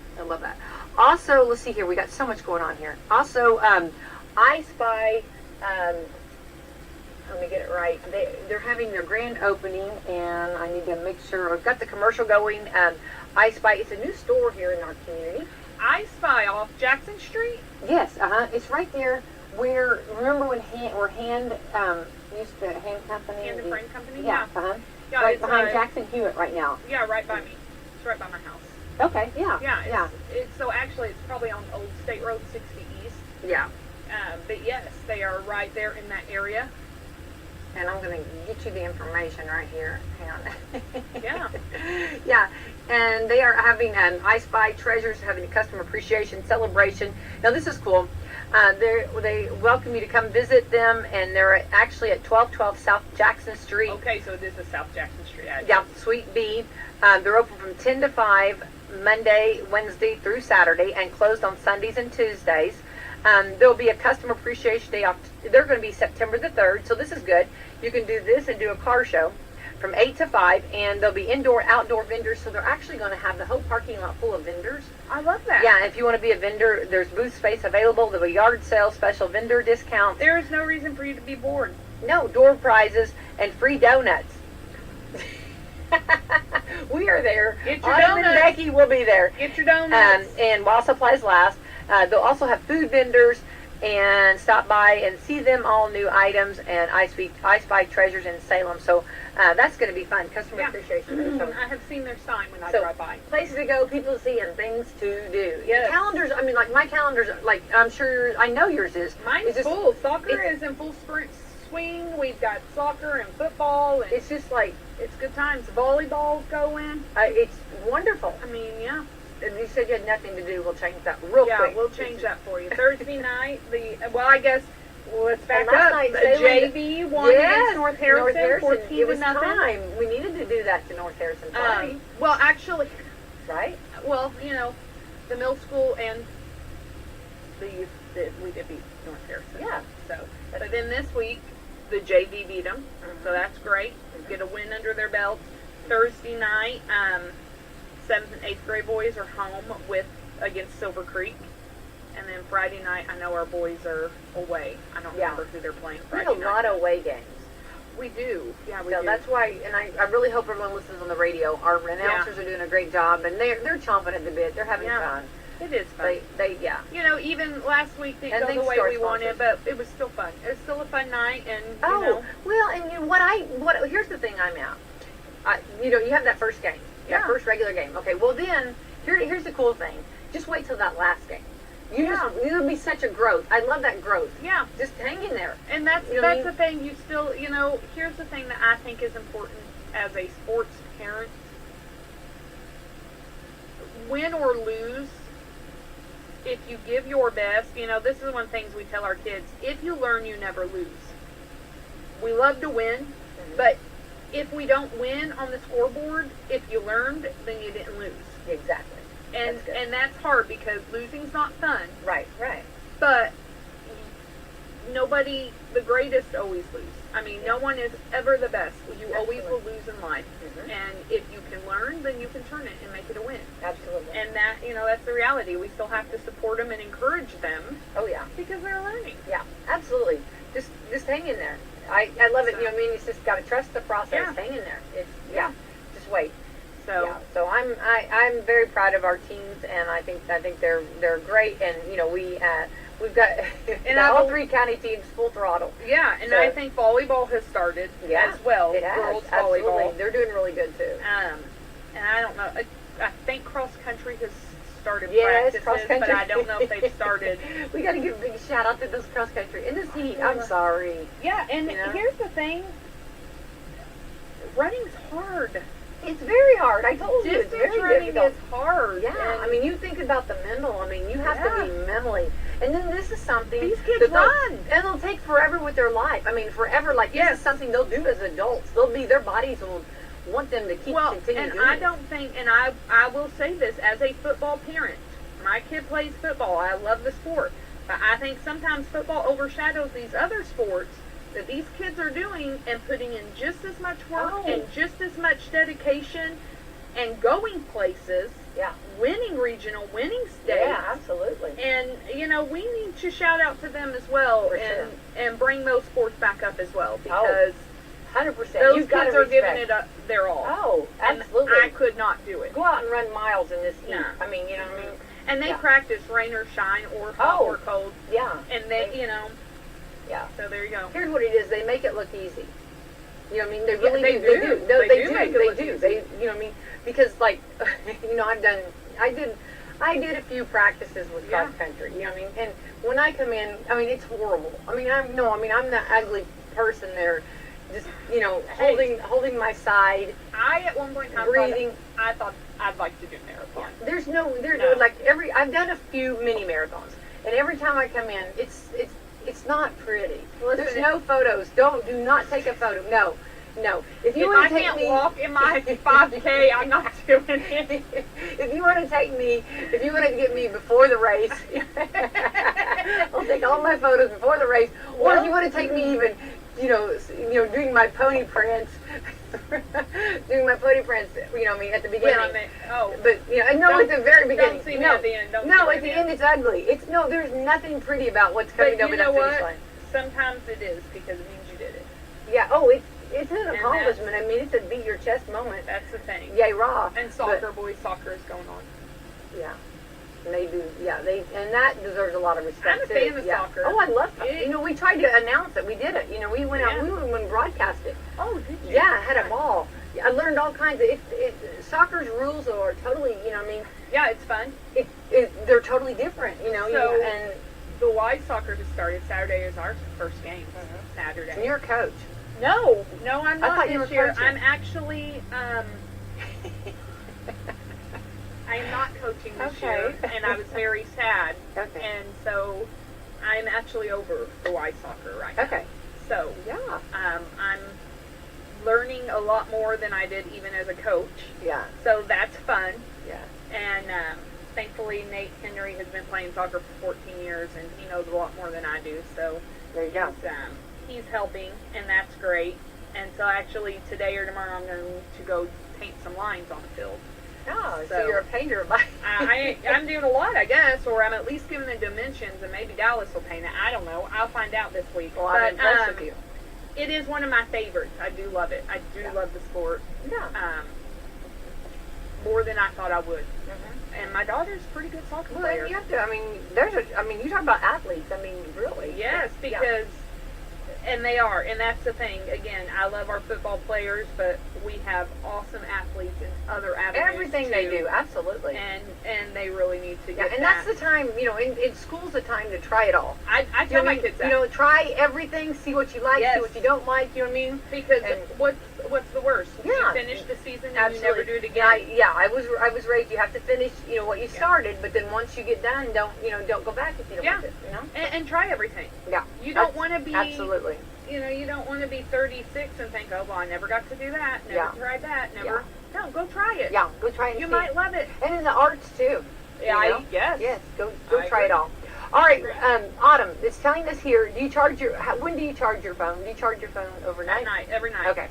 Also, let's see here. We got so much going on here. Also, I Spy, let me get it right. They're having their grand opening, and I need to make sure I've got the commercial going. I Spy, it's a new store here in our community. I Spy off Jackson Street? Yes, It's right there where, remember when Hand used to, Hand Company? Hand and Frame Company? Yeah, Yeah, right behind Jackson Hewitt right now. Yeah, right by me. It's right by my house. Okay, yeah. So actually, it's probably on Old State Road 60 East. Yeah. But yes, they are right there in that area. And I'm going to get you the information right here. Hang on. Yeah. Yeah. And they are having I Spy Treasures, having a customer appreciation celebration. Now, this is cool. They welcome you to come visit them, and they're actually at 1212 South Jackson Street. Okay, so this is South Jackson Street. Yeah, Suite B. They're open from 10 to 5, Monday, Wednesday through Saturday, and closed on Sundays and Tuesdays. There'll be a customer appreciation day. They're going to be September the 3rd, so this is good. You can do this and do a car show from 8 to 5, and there'll be indoor, outdoor vendors, so they're actually going to have the whole parking lot full of vendors. I love that. Yeah, if you want to be a vendor, there's booth space available. There'll be yard sale, special vendor discounts. There is no reason for you to be bored. No, door prizes and free donuts. We are there. Get your donuts. And Becky will be there. Get your donuts. And while supplies last, they'll also have food vendors, and stop by and see them all new items and I Spy Treasures in Salem. So that's going to be fun. Customer appreciation. So, I have seen their sign when I drive by. Places to go, people to see, and things to do. Yes. Calendars, I mean, like my calendar's, like I'm sure, I know yours is. Mine's full. Soccer is in full swing. We've got soccer and football. And it's just like, it's good times. Volleyball's going. It's wonderful. I mean, yeah. And you said you had nothing to do. We'll change that real quick. Yeah, we'll change that for you. Thursday night, let's back up. The JV won against North Harrison, 14 it was to nothing. Time. We needed to do that to North Harrison. Well, actually, right? Well, the middle school and the youth, we did beat North Harrison. Yeah. So, but then this week, the JV beat them, so that's great. Get a win under their belts. Thursday night, 7th and 8th grade boys are home against Silver Creek. And then Friday night, I know our boys are away. I don't remember who they're playing Friday night. We have a lot of away games. We do. Yeah, we do. So that's why, and I really hope everyone listens on the radio. Our announcers are doing a great job, and they're chomping at the bit. They're having fun. It is fun. You know, even last week didn't go the way we wanted, but it was still fun. It was still a fun night, and you know. Well, and here's the thing I'm at. You have that first game, that first regular game. Okay, well then, here's the cool thing. Just wait till that last game. It'll be such a growth. I love that growth. Yeah. Just hang in there. And that's the thing. You still, here's the thing that I think is important as a sports parent. Win or lose, if you give your best, this is one of the things we tell our kids. If you learn, you never lose. We love to win, but if we don't win on the scoreboard, if you learned, then you didn't lose. Exactly. And that's hard because losing's not fun. Right. But nobody, the greatest always lose. I mean, no one is ever the best. You always will lose in life. Mm-hmm. And if you can learn, then you can turn it and make it a win. Absolutely. And that, that's the reality. We still have to support them and encourage them. Oh, yeah. Because they're learning. Yeah, absolutely. Just hang in there. I love it. You just got to trust the process. Yeah. Hang in there. Just wait. So I'm very proud of our teams, and I think they're great, and we've got all 3 county teams full throttle. Yeah, and I think volleyball has started as well. It has. Girls Absolutely. volleyball. They're doing really good too. And I don't know. I think cross country has started practices, but I don't know if they've started. We got to give a big shout out to those cross country in this heat. I'm sorry. Yeah, and here's the thing. Running's hard. It's very hard. I told you, it's very running difficult. is hard. Yeah, I mean, you think about the mental. I mean, you have to be mentally. And then this is something these kids run, and they'll take forever with their life. I mean, forever. Like this is something they'll do as adults. Their bodies will want them to continue doing. I don't think, and I will say this as a football parent. My kid plays football. I love the sport, but I think sometimes football overshadows these other sports that these kids are doing and putting in just as much work and just as much dedication and going places, winning regional, winning states. Yeah, absolutely. And, we need to shout out to them as well and bring those sports back up as well because 100%. Those kids are giving it their all. Oh, absolutely. And I could not do it. Go out and run miles in this heat. No. I mean, you know what I mean? And they practice rain or shine or hot or cold. Yeah. And they. Yeah. So there you go. Here's what it is. They make it look easy. You know what I mean? They really do. They do. No, they do. Make it they look do. easy. They, you know what I mean? Because I did a few practices with cross country. You know what I mean? And when I come in, I mean, it's horrible. I mean, I'm the ugly person there, just holding my side. I at one point in time breathing. I thought I'd like to do marathon. There's no like I've done a few mini marathons, and every time I come in, it's not pretty. There's no photos. Do not take a photo. No. If I can't walk in my 5K, I'm not doing it. If you want to get me before the race, I'll take all my photos before the race. Or if you want to take me even, doing my pony prance, at the beginning. But at the very beginning. Don't see me at the end. At the end it's ugly. There's nothing pretty about what's coming over that finish line. Sometimes it is because it means you did it. Yeah. It's an accomplishment. I mean, it's a beat your chest moment. That's the thing. Yay, raw. And soccer, boys soccer is going on. Yeah. And they do. Yeah, and that deserves a lot of respect. I'm a fan of soccer. Oh, I love it. We tried to announce it. We did it. We went out. We went and broadcast it. Oh, did you? Yeah, I had a ball. I learned all kinds of. Soccer's rules are totally. Yeah, it's fun. They're totally different. And the Y soccer has started. Saturday is our first game. Saturday. And you're a coach. No, I'm not this year. Coaching. I'm actually, I'm not coaching this year, and I was very sad. Okay. And so, I'm actually over the Y soccer right now. Okay. So, I'm learning a lot more than I did even as a coach. Yeah. So that's fun. Yeah. And thankfully, Nate Henry has been playing soccer for 14 years, and he knows a lot more than I do. So there you go. He's helping, and that's great. And so actually today or tomorrow I'm going to go paint some lines on the field. Oh, so you're a painter. I'm doing a lot, I guess, or I'm at least giving the dimensions, and maybe Dallas will paint it. I don't know. I'll find out this week. Well, I'm impressed with you. It is one of my favorites. I do love it. I do love the sport. Yeah. More than I thought I would. Mm-hmm. And my daughter's a pretty good soccer player. Well, you have to. I mean, you talk about athletes. I mean, really. Yes, because. And they are, and that's the thing. Again, I love our football players, but we have awesome athletes in other avenues. Everything they do, absolutely. And they really need to get and that's the time, in school's the time to try it all. I tell my kids that. Try everything, see what you like, see what you don't like, you know what I mean? Because what's the worst? Yeah. You finish the season and absolutely. you never do it again. I was raised, you have to finish, what you started, but then once you get done, don't go back if you don't want to, And try everything. Yeah. You don't want to be... Absolutely. You don't want to be 36 and think, oh, well, I never got to do that, never tried that, never... Yeah. No, go try it. Yeah, go try it. You might love it. And in the arts, too. Yeah, yes. Yes, go try it all. All right, Autumn, it's telling us here, when do you charge your phone? Do you charge your phone overnight? At night, every night. Okay.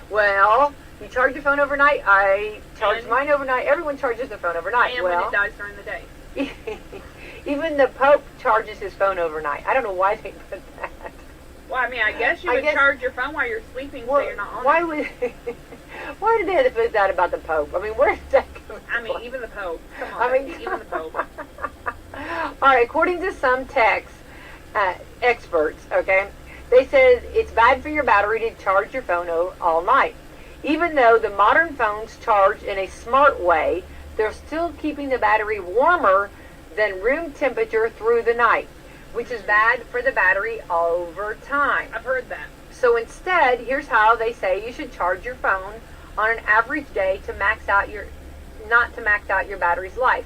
Well, you charge your phone overnight. I charge mine overnight. Everyone charges their phone overnight. And when it dies during the day. Even the Pope charges his phone overnight. I don't know why they put that. Well, I mean, I guess you would charge your phone while you're sleeping so you're not on it. Why did they have to put that about the Pope? I mean, where did that come from? I mean, even the Pope. Come on, even the Pope. All right, according to some tech experts, okay, they said it's bad for your battery to charge your phone all night. Even though the modern phones charge in a smart way, they're still keeping the battery warmer than room temperature through the night, which is bad for the battery over time. I've heard that. So instead, here's how they say you should charge your phone on an average day to not to max out your battery's life.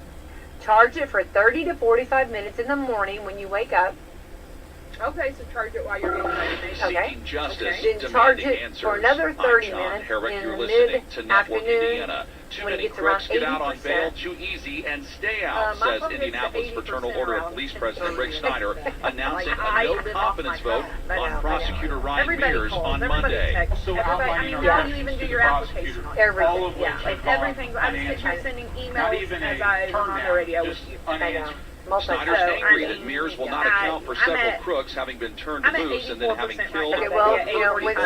Charge it for 30 to 45 minutes in the morning when you wake up. Okay, so charge it while you're getting ready. Seeking justice, then charge it for another 30 minutes in the mid-afternoon. Too many crooks get out on bail too easy and stay out, says Indianapolis Fraternal Order of Police President Rick Snyder, announcing a no-confidence vote on prosecutor Ryan Mears on Monday. So how do you even do your application on it? Everything. Yeah, everything. I'm sitting here sending emails as I was on the radio with you. Snyder's angry that Mears will not account for several crooks having been turned loose and then having killed. Okay, well,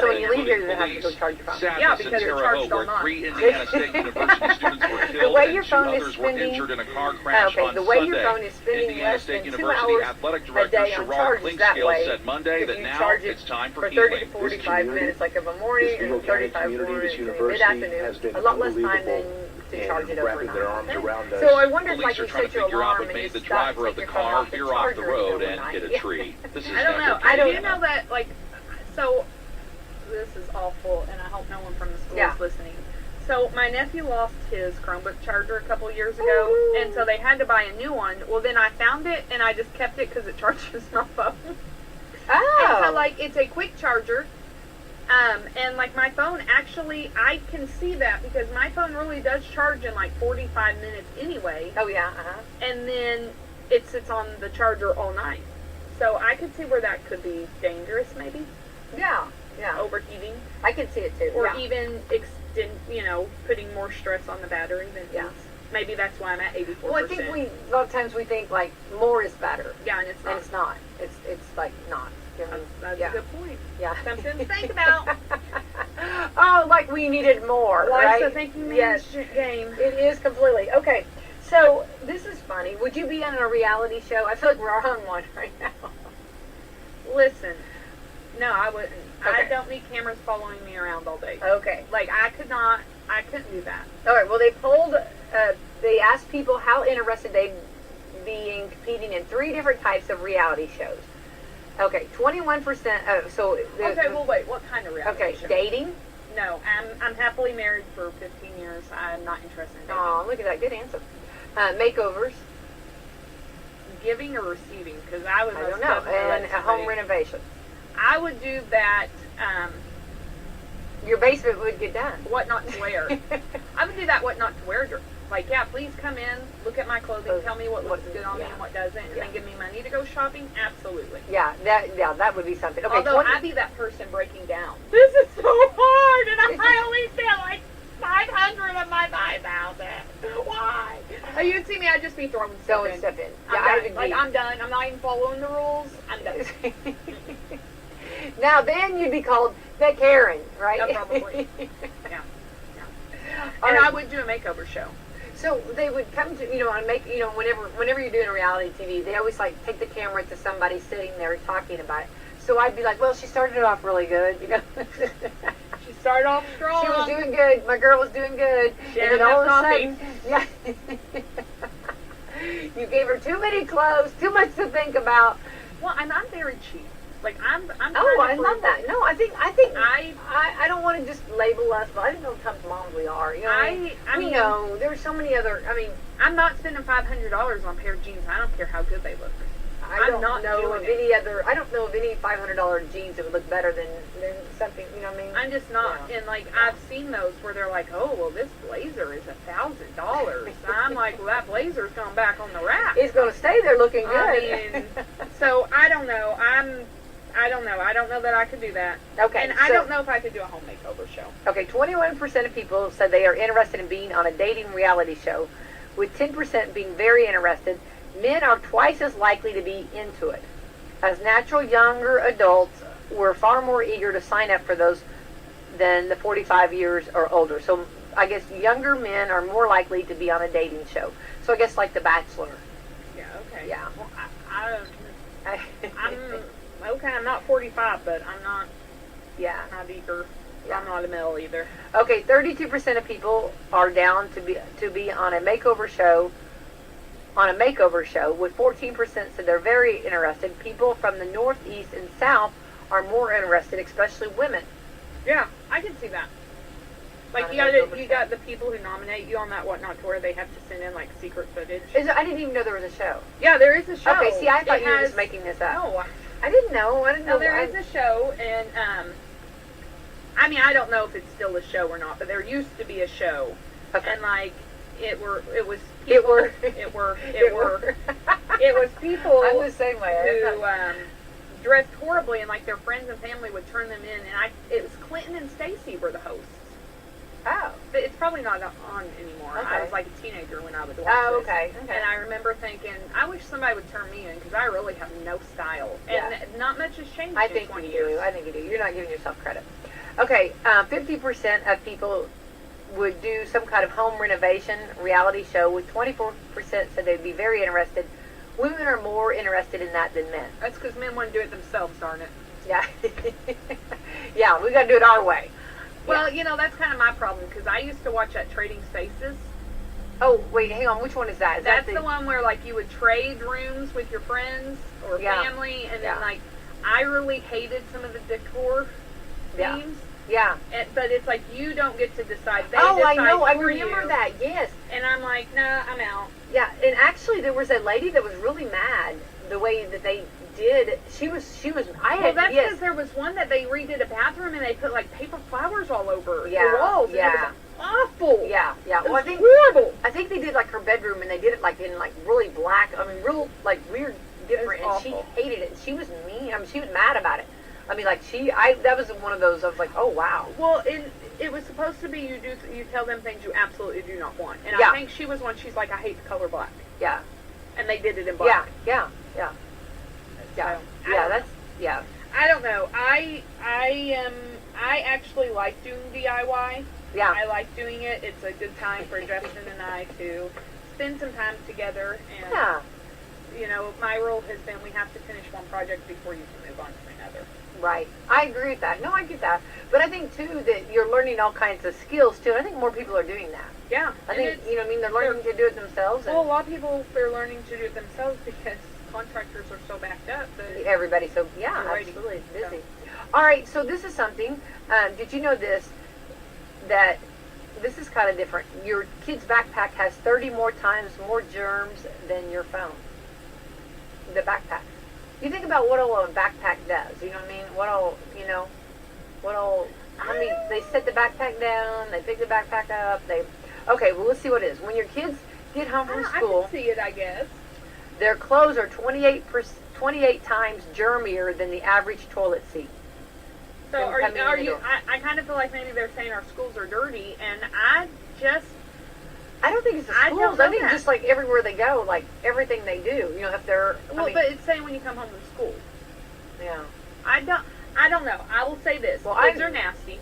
so when you leave here, you have to go charge your phone. Yeah, because it's charged all night. 3 Indiana State University students were killed and 2 others were injured in a car crash on the way Sunday. your phone is spending Indiana less State than 2 University hours Athletic a Director day on Sherrod charges that way, said Monday that now it's time for healing. 30 to 45 minutes, like of a morning, and 35 minutes mid-afternoon, a lot less time than to charge it overnight. So I wondered, like, you set your alarm and you the driver of the car veer off the road and hit a tree. I don't know. I do know that, like, so this is awful, and I hope no one from the school is listening. So my nephew lost his Chromebook charger a couple years ago, and so they had to buy a new one. Well, then I found it, and I just kept it because it charges my phone. Oh. And so, like, it's a quick charger. And like my phone, actually, I can see that because my phone really does charge in like 45 minutes anyway. Oh yeah, And then it sits on the charger all night. So I could see where that could be dangerous, maybe. Yeah. Overheating. I can see it too. Or even putting more stress on the battery than it is. Maybe that's why I'm at 84%. Well, I think a lot of times we think like more is better. Yeah, and it's not. And it's not. It's like not. That's a good point. Yeah. Something to think about. Oh, like we needed more, right? Life's a thinking man's game. It is completely. Okay, so this is funny. Would you be on a reality show? I feel like we're on one right now. Listen, no, I wouldn't. Okay. I don't need cameras following me around all day. Okay. Like, I couldn't do that. All right, well, they asked people how interested they'd be in competing in 3 different types of reality shows. Okay, 21%. Okay, well, wait. What kind of reality show? Dating? No, I'm happily married for 15 years. I'm not interested in dating. Oh, look at that. Good answer. Makeovers. Giving or receiving? Because I don't know. And a home renovation. I would do that. Your basement would get done. What not to wear. I would do that. What not to wear. Like, yeah, please come in, look at my clothing, tell me what looks good on me and what doesn't, and then give me money to go shopping. Absolutely. Yeah, that would be something. Okay, although I'd be that person breaking down. This is so hard, and I only spent like $500 of my $5,000. step in. Step in. Yeah, I would like, I'm done. I'm not even following the rules. I'm done. Now then you'd be called the Karen, right? Yeah, probably. Yeah. And I would do a makeover show. So they would come to, whenever you're doing a reality TV, they always like take the camera to somebody sitting there talking about it. So I'd be like, well, she started off really good, She started off strong. She was doing good. My girl was doing good. And then all of a sudden, you gave her too many clothes, too much to think about. Well, I'm very cheap. Like I love that. No, I think I don't want to just label us, but I didn't know what type of moms we are. I mean, there's so many other. I mean, I'm not spending $500 on a pair of jeans. I don't care how good they look. I don't know of any $500 jeans that would look better than something. You know what I mean? I'm just not. Yeah. And like I've seen those where they're like, oh well, this blazer is $1,000. And I'm like, well, that blazer's gone back on the rack. It's going to stay there looking good. I mean, so I don't know. I don't know. I don't know that I could do that. Okay. And I don't know if I could do a home makeover show. Okay, 21% of people said they are interested in being on a dating reality show, with 10% being very interested. Men are twice as likely to be into it. As natural younger adults, we're far more eager to sign up for those than the 45 years or older. So I guess younger men are more likely to be on a dating show. So I guess like The Bachelor. Yeah, okay. Yeah. Well, I'm not 45, but I'm not eager. Yeah. I'm not a male either. Okay, 32% of people are down to be on a makeover show. With 14% said they're very interested. People from the Northeast and South are more interested, especially women. Yeah, I can see that. Like you got the people who nominate you on that Whatnot tour. They have to send in like secret footage. I didn't even know there was a show. Yeah, there is a show. Okay, see, I thought you were just making this up. No, I didn't know. No, there is a show, and I mean, I don't know if it's still a show or not, but there used to be a show, and like it was people I'm the same way. Who dressed horribly, and like their friends and family would turn them in, and it was Clinton and Stacy were the hosts. Oh. But it's probably not on anymore. Okay. I was like a teenager when I would watch this. Okay. And I remember thinking, I wish somebody would turn me in because I really have no style. And not much has changed in 20 years. I think you do. You're not giving yourself credit. Okay, 50% of people would do some kind of home renovation reality show, with 24% said they'd be very interested. Women are more interested in that than men. That's because men want to do it themselves, darn it. Yeah. Yeah, we got to do it our way. Well, that's kind of my problem, because I used to watch that Trading Spaces. Oh, wait, hang on. Which one is that? That's the one where, like, you would trade rooms with your friends or family, and then, like, I really hated some of the decor themes. Yeah. But it's like, you don't get to decide. They decide I know. I remember you. That, yes. And I'm like, nah, I'm out. Yeah, and actually there was a lady that was really mad the way that they did. She was that's because there was one that they redid a bathroom and they put like paper flowers all over the walls. Yeah. And it was awful. Yeah. Well, I think horrible. I think they did like her bedroom, and they did it like in like really black. I mean, real like weird, different. And she hated it. She was mean. I mean, she was mad about it. I mean, like that was one of those. I was like, oh wow. Well, it was supposed to be you tell them things you absolutely do not want, and I think she was one. She's like, I hate the color black. Yeah. And they did it in black. Yeah. I don't know. I actually like doing DIY. Yeah. I like doing it. It's a good time for Justin and I to spend some time together. And, my rule has been we have to finish one project before you can move on to another. Right. I agree with that. No, I get that. But I think, too, that you're learning all kinds of skills, too. I think more people are doing that. Yeah. I think, they're learning to do it themselves. Well, a lot of people, they're learning to do it themselves because contractors are so backed up. Everybody's so, absolutely busy. So. All right, so this is something. Did you know this? That this is kind of different. Your kid's backpack has 30 more times more germs than your phone. The backpack. You think about what all a backpack does. You know what I mean? They set the backpack down, they pick the backpack up, okay, well, let's see what it is. When your kids get home from school, I can see it, I guess. Their clothes are 28 times germier than the average toilet seat. So are you I kind of feel like maybe they're saying our schools are dirty, and I just I don't think it's the schools. I think just like everywhere they go, like everything they do. You know, if they're but it's saying when you come home from school. Yeah. I don't know. I will say this: kids are nasty.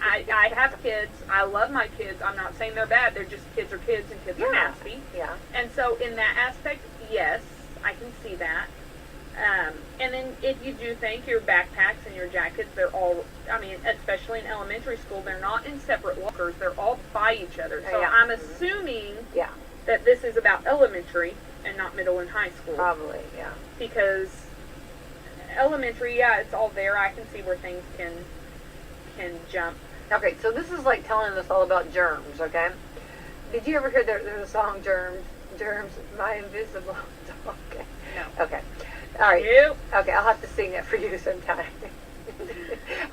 I have kids. I love my kids. I'm not saying they're bad. They're just kids are kids, and kids are nasty. Yeah. And so in that aspect, yes, I can see that. And then if you do think your backpacks and your jackets, they're all, I mean, especially in elementary school, they're not in separate lockers. They're all by each other. So I'm assuming that this is about elementary and not middle and high school. Probably, yeah. Because elementary, it's all there. I can see where things can jump. Okay, so this is like telling us all about germs, okay? Did you ever hear there's a song, Germs, My Invisible Dog? Okay. No. Okay. All right. Nope. Okay, I'll have to sing that for you sometime.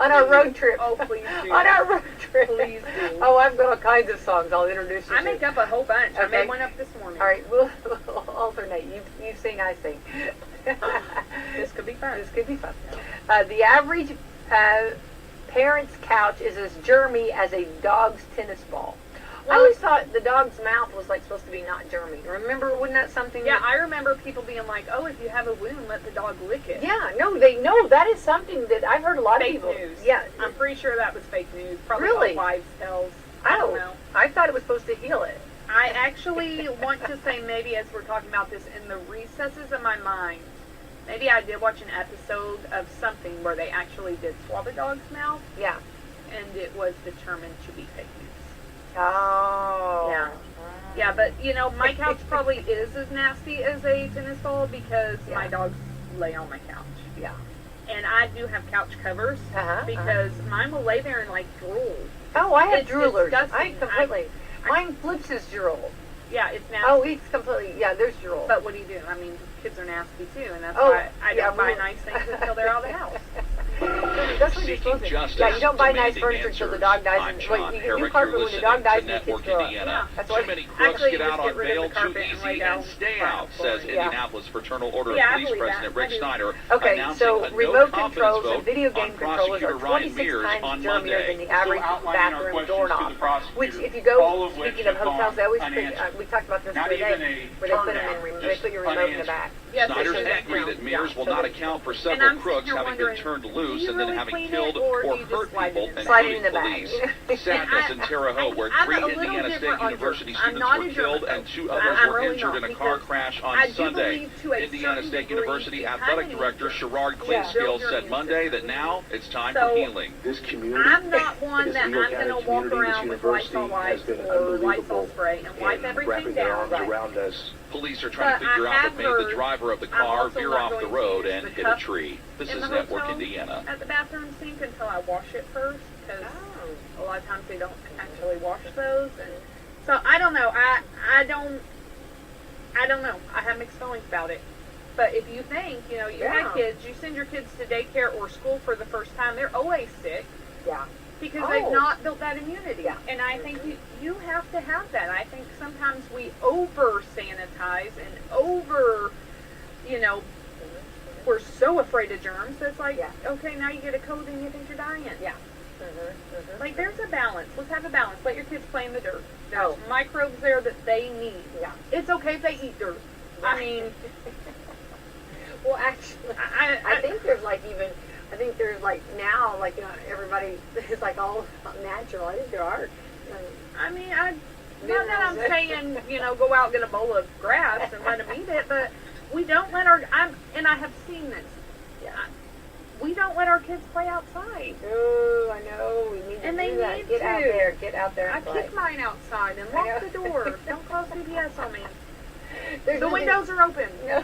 On our road trip. Oh, please do. On our road trip. Please do. Oh, I've got all kinds of songs I'll introduce you to. I make up a whole bunch. Okay. I made one up this morning. All right, we'll alternate. You sing, I sing. This could be fun. This could be fun. The average parent's couch is as germy as a dog's tennis ball. I always thought the dog's mouth was like supposed to be not germy. Remember, wasn't that something? Yeah, I remember people being like, "Oh, if you have a wound, let the dog lick it." Yeah, no, that is something that I've heard a lot of people. Fake news. Yeah, I'm pretty sure that was fake news. Probably really? wives' tales. I don't know. I thought it was supposed to heal it. I actually want to say maybe as we're talking about this in the recesses of my mind, maybe I did watch an episode of something where they actually did swab a dog's mouth. Yeah. And it was determined to be fake news. Oh. Yeah. Yeah, but, you know, my couch probably is as nasty as a tennis ball because my dogs lay on my couch. Yeah. And I do have couch covers because mine will lay there and, like, drool. Oh, I have It's droolers. disgusting. I completely. Mine flips his drool. Yeah, it's nasty. Oh, he's completely, there's drool. But what do you do? I mean, kids are nasty, too, and that's why I don't buy nice things until they're out of the house. That's what you're supposed to do. Yeah, you don't buy nice furniture until the dog dies. And, you get new carpet when the dog dies and the kids grow up. Yeah. That's Too many crooks get out on bail too easy and stay out, says Indianapolis Fraternal Order of Police President Rick Snyder. Okay, so remote controls and video game controllers are 26 times germier than the average bathroom doorknob. Which, if you go, speaking of hotels, they always put, we talked about this the other day, where they put them in, they put your remote in the back. Snyder's angry that mirrors will not account for several crooks having been turned loose and then having killed or hurt people, including police. Sadness in Terre Haute, where 3 Indiana State University students were killed and 2 others were injured in a car crash on Sunday. Indiana State University Athletic Director Sherrard Cleanscale said Monday that now it's time for healing. This community, I'm not one that I'm going to walk around with Lysol wipes or Lysol spray and wipe everything down. Around us. Police are trying to figure out what made the driver of the car veer off the road and hit a tree. This is Network Indiana. At the bathroom sink until I wash it first, because a lot of times they don't actually wash those, and so I don't know. I don't know. I have mixed feelings about it. But if you think, you know, you have kids, you send your kids to daycare or school for the first time, they're always sick. Yeah. Because they've not built that immunity. Yeah. And I think you have to have that. I think sometimes we over-sanitize and you know, we're so afraid of germs. That's like, okay, now you get a cold and you think you're dying. Yeah. Like, there's a balance. Let's have a balance. Let your kids play in the dirt. There's microbes there that they need. Yeah. It's okay if they eat dirt. Right. I mean... Well, actually, I think there's like even... I think there's like now, like, you know, everybody is like all natural. I think there are. I mean, not that I'm saying, you know, go out and get a bowl of grass and let them eat it, but we don't let and I have seen this. Yeah. We don't let our kids play outside. Oh, I know. We need to do that. Get out there. Get out there and play. I keep mine outside and lock the door. Don't call CPS on me. The windows are open. No.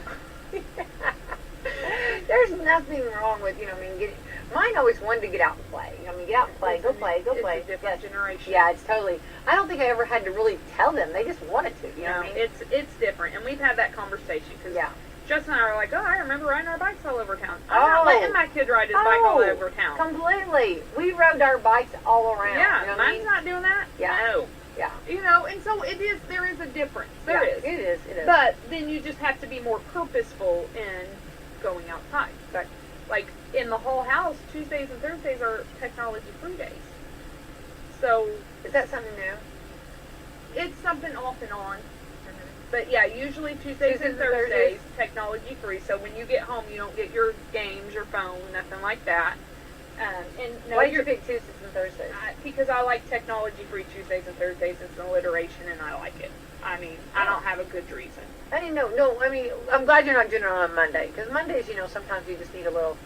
There's nothing wrong with, you know, I mean, mine always wanted to get out and play. You know, I mean, get out and play, go play. It's a different generation. Yeah, it's totally. I don't think I ever had to really tell them. They just wanted to. You know what I mean? It's different, and we've had that conversation because Justin and I were like, I remember riding our bikes all over town. I'm not letting my kid ride his bike all over town. Completely. We rode our bikes all around. Yeah, you know mine's not doing that. Yeah. No. Yeah. You know, and so there is a difference. There is. It is. But then you just have to be more purposeful in going outside. Like in the whole house, Tuesdays and Thursdays are technology-free days. So is that something new? it's something off and on. But yeah, usually Tuesdays and Thursdays, technology free. So when you get home, you don't get your games, your phone, nothing like that. Why did you pick Tuesdays and Thursdays? Because I like technology free Tuesdays and Thursdays. It's an alliteration, and I like it. I mean, I don't have a good reason. I didn't know. No, I mean, I'm glad you're not doing it on Monday. Because Mondays, sometimes you just need a little,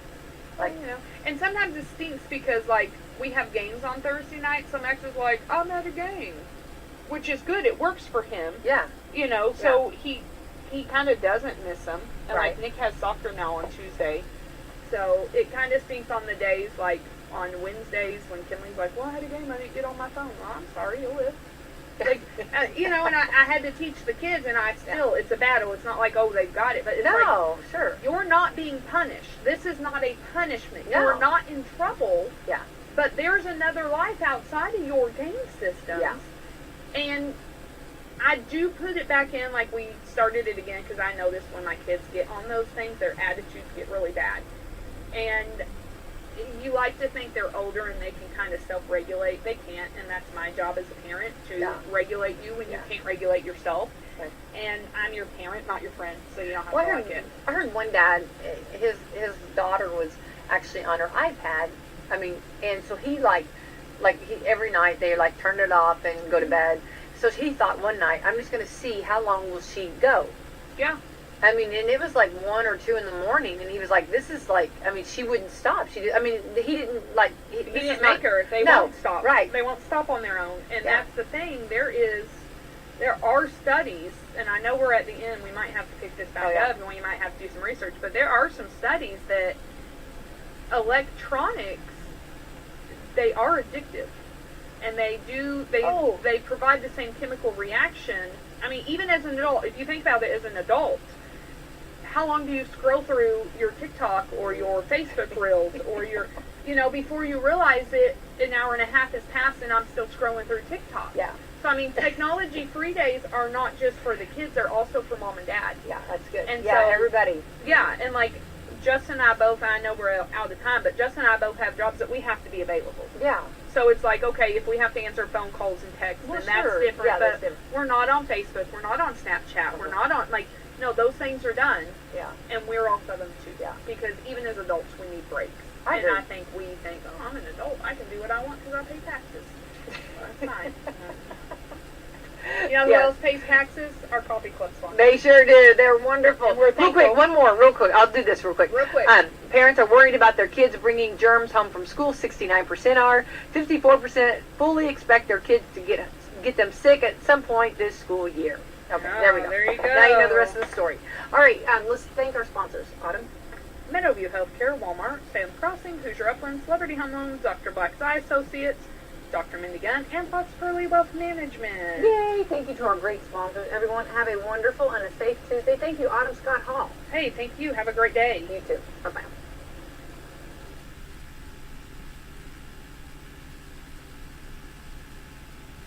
And sometimes it stinks because, like, we have games on Thursday night. So Max is like, I'm at a game. Which is good. It works for him. Yeah. So he kind of doesn't miss them. And, right. like, Nick has soccer now on Tuesday. So it kind of stinks on the days, like, on Wednesdays when Kinley's like, well, I had a game. I didn't get on my phone. Well, I'm sorry. You'll live. Like, and I had to teach the kids, and it's a battle. It's not like, oh, they've got it. But it's sure. You're not being punished. This is not a punishment. No. You're not in trouble. Yeah. But there's another life outside of your game systems. Yeah. And I do put it back in, like we started it again, because I notice when my kids get on those things, their attitudes get really bad. And you like to think they're older and they can kind of self-regulate. They can't, and that's my job as a parent, to regulate you when you can't regulate yourself. Right. And I'm your parent, not your friend, so you don't have to like it. I heard one dad, his daughter was actually on her iPad. I mean, and so he every night they turn it off and go to bed. So he thought one night, I'm just going to see how long will she go. Yeah. I mean, and it was 1 or 2 in the morning, and he was like, "This is she wouldn't stop. He didn't He didn't make her. They won't stop. Right. They won't stop on their own, and that's the thing. There are studies, and I know we're at the end. We might have to pick this back up, and we might have to do some research. But there are some studies that electronics, they are addictive, and they provide the same chemical reaction. I mean, even as an adult, if you think about it as an adult, how long do you scroll through your TikTok or your Facebook Reels or your, before you realize it, an hour and a half has passed and I'm still scrolling through TikTok. Yeah. So, I mean, technology-free days are not just for the kids, they're also for mom and dad. Yeah, that's good. And so, everybody. Yeah, and Justin and I both, I know we're out of time, but Justin and I both have jobs that we have to be available. Yeah. So it's okay, if we have to answer phone calls and texts, then that's different. Yeah, but that's different. We're not on Facebook. We're not on Snapchat. We're not on, no, those things are done. Yeah. And we're off of them too. Yeah. Because even as adults, we need breaks. I agree. I think we think, oh, I'm an adult. I can do what I want because I pay taxes. Well, that's fine. Who else pays taxes? Our coffee club sponsors. They sure do. They're wonderful. Real quick, one more, real quick. I'll do this real quick. Parents are worried about their kids bringing germs home from school. 69% are. 54% fully expect their kids to get them sick at some point this school year. Okay, there we go. There you go. Now you know the rest of the story. All right, let's thank our sponsors. Autumn? Meadowview Healthcare, Walmart, Salem Crossing, Hoosier Uplands, Liberty Home Loans, Dr. Black's Eye Associates, Dr. Mindy Gunn, and Fox Burley Wealth Management. Yay! Thank you to our great sponsors. Everyone, have a wonderful and a safe Tuesday. Thank you, Autumn Scott Hall. Hey, thank you. Have a great day. You too. Bye-bye.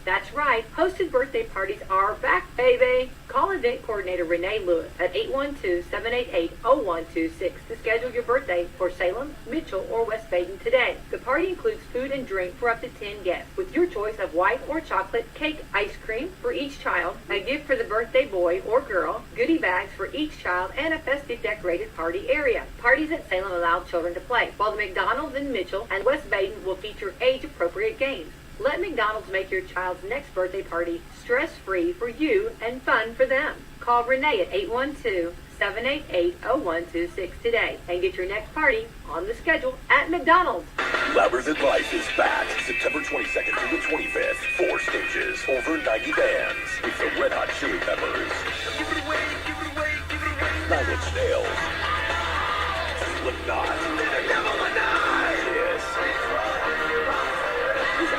That's right. Hosted birthday parties are back, baby. Call event coordinator Renee Lewis at 812-788-0126 to schedule your birthday for Salem, Mitchell, or West Baden today. The party includes food and drink for up to 10 guests, with your choice of white or chocolate cake ice cream for each child, a gift for the birthday boy or girl, goodie bags for each child, and a festive decorated party area. Parties at Salem allow children to play, while the McDonald's in Mitchell and West Baden will feature age-appropriate games. Let McDonald's make your child's next birthday party stress-free for you and fun for them. Call Renee at 812-788-0126 today and get your next party on the schedule at McDonald's. Louder Than Life is back September 22nd through the 25th. 4 stages, over 90 bands. It's the Red Hot Chili Peppers, Give it away, give it away, give it away. 9 Inch Nails, Slipknot,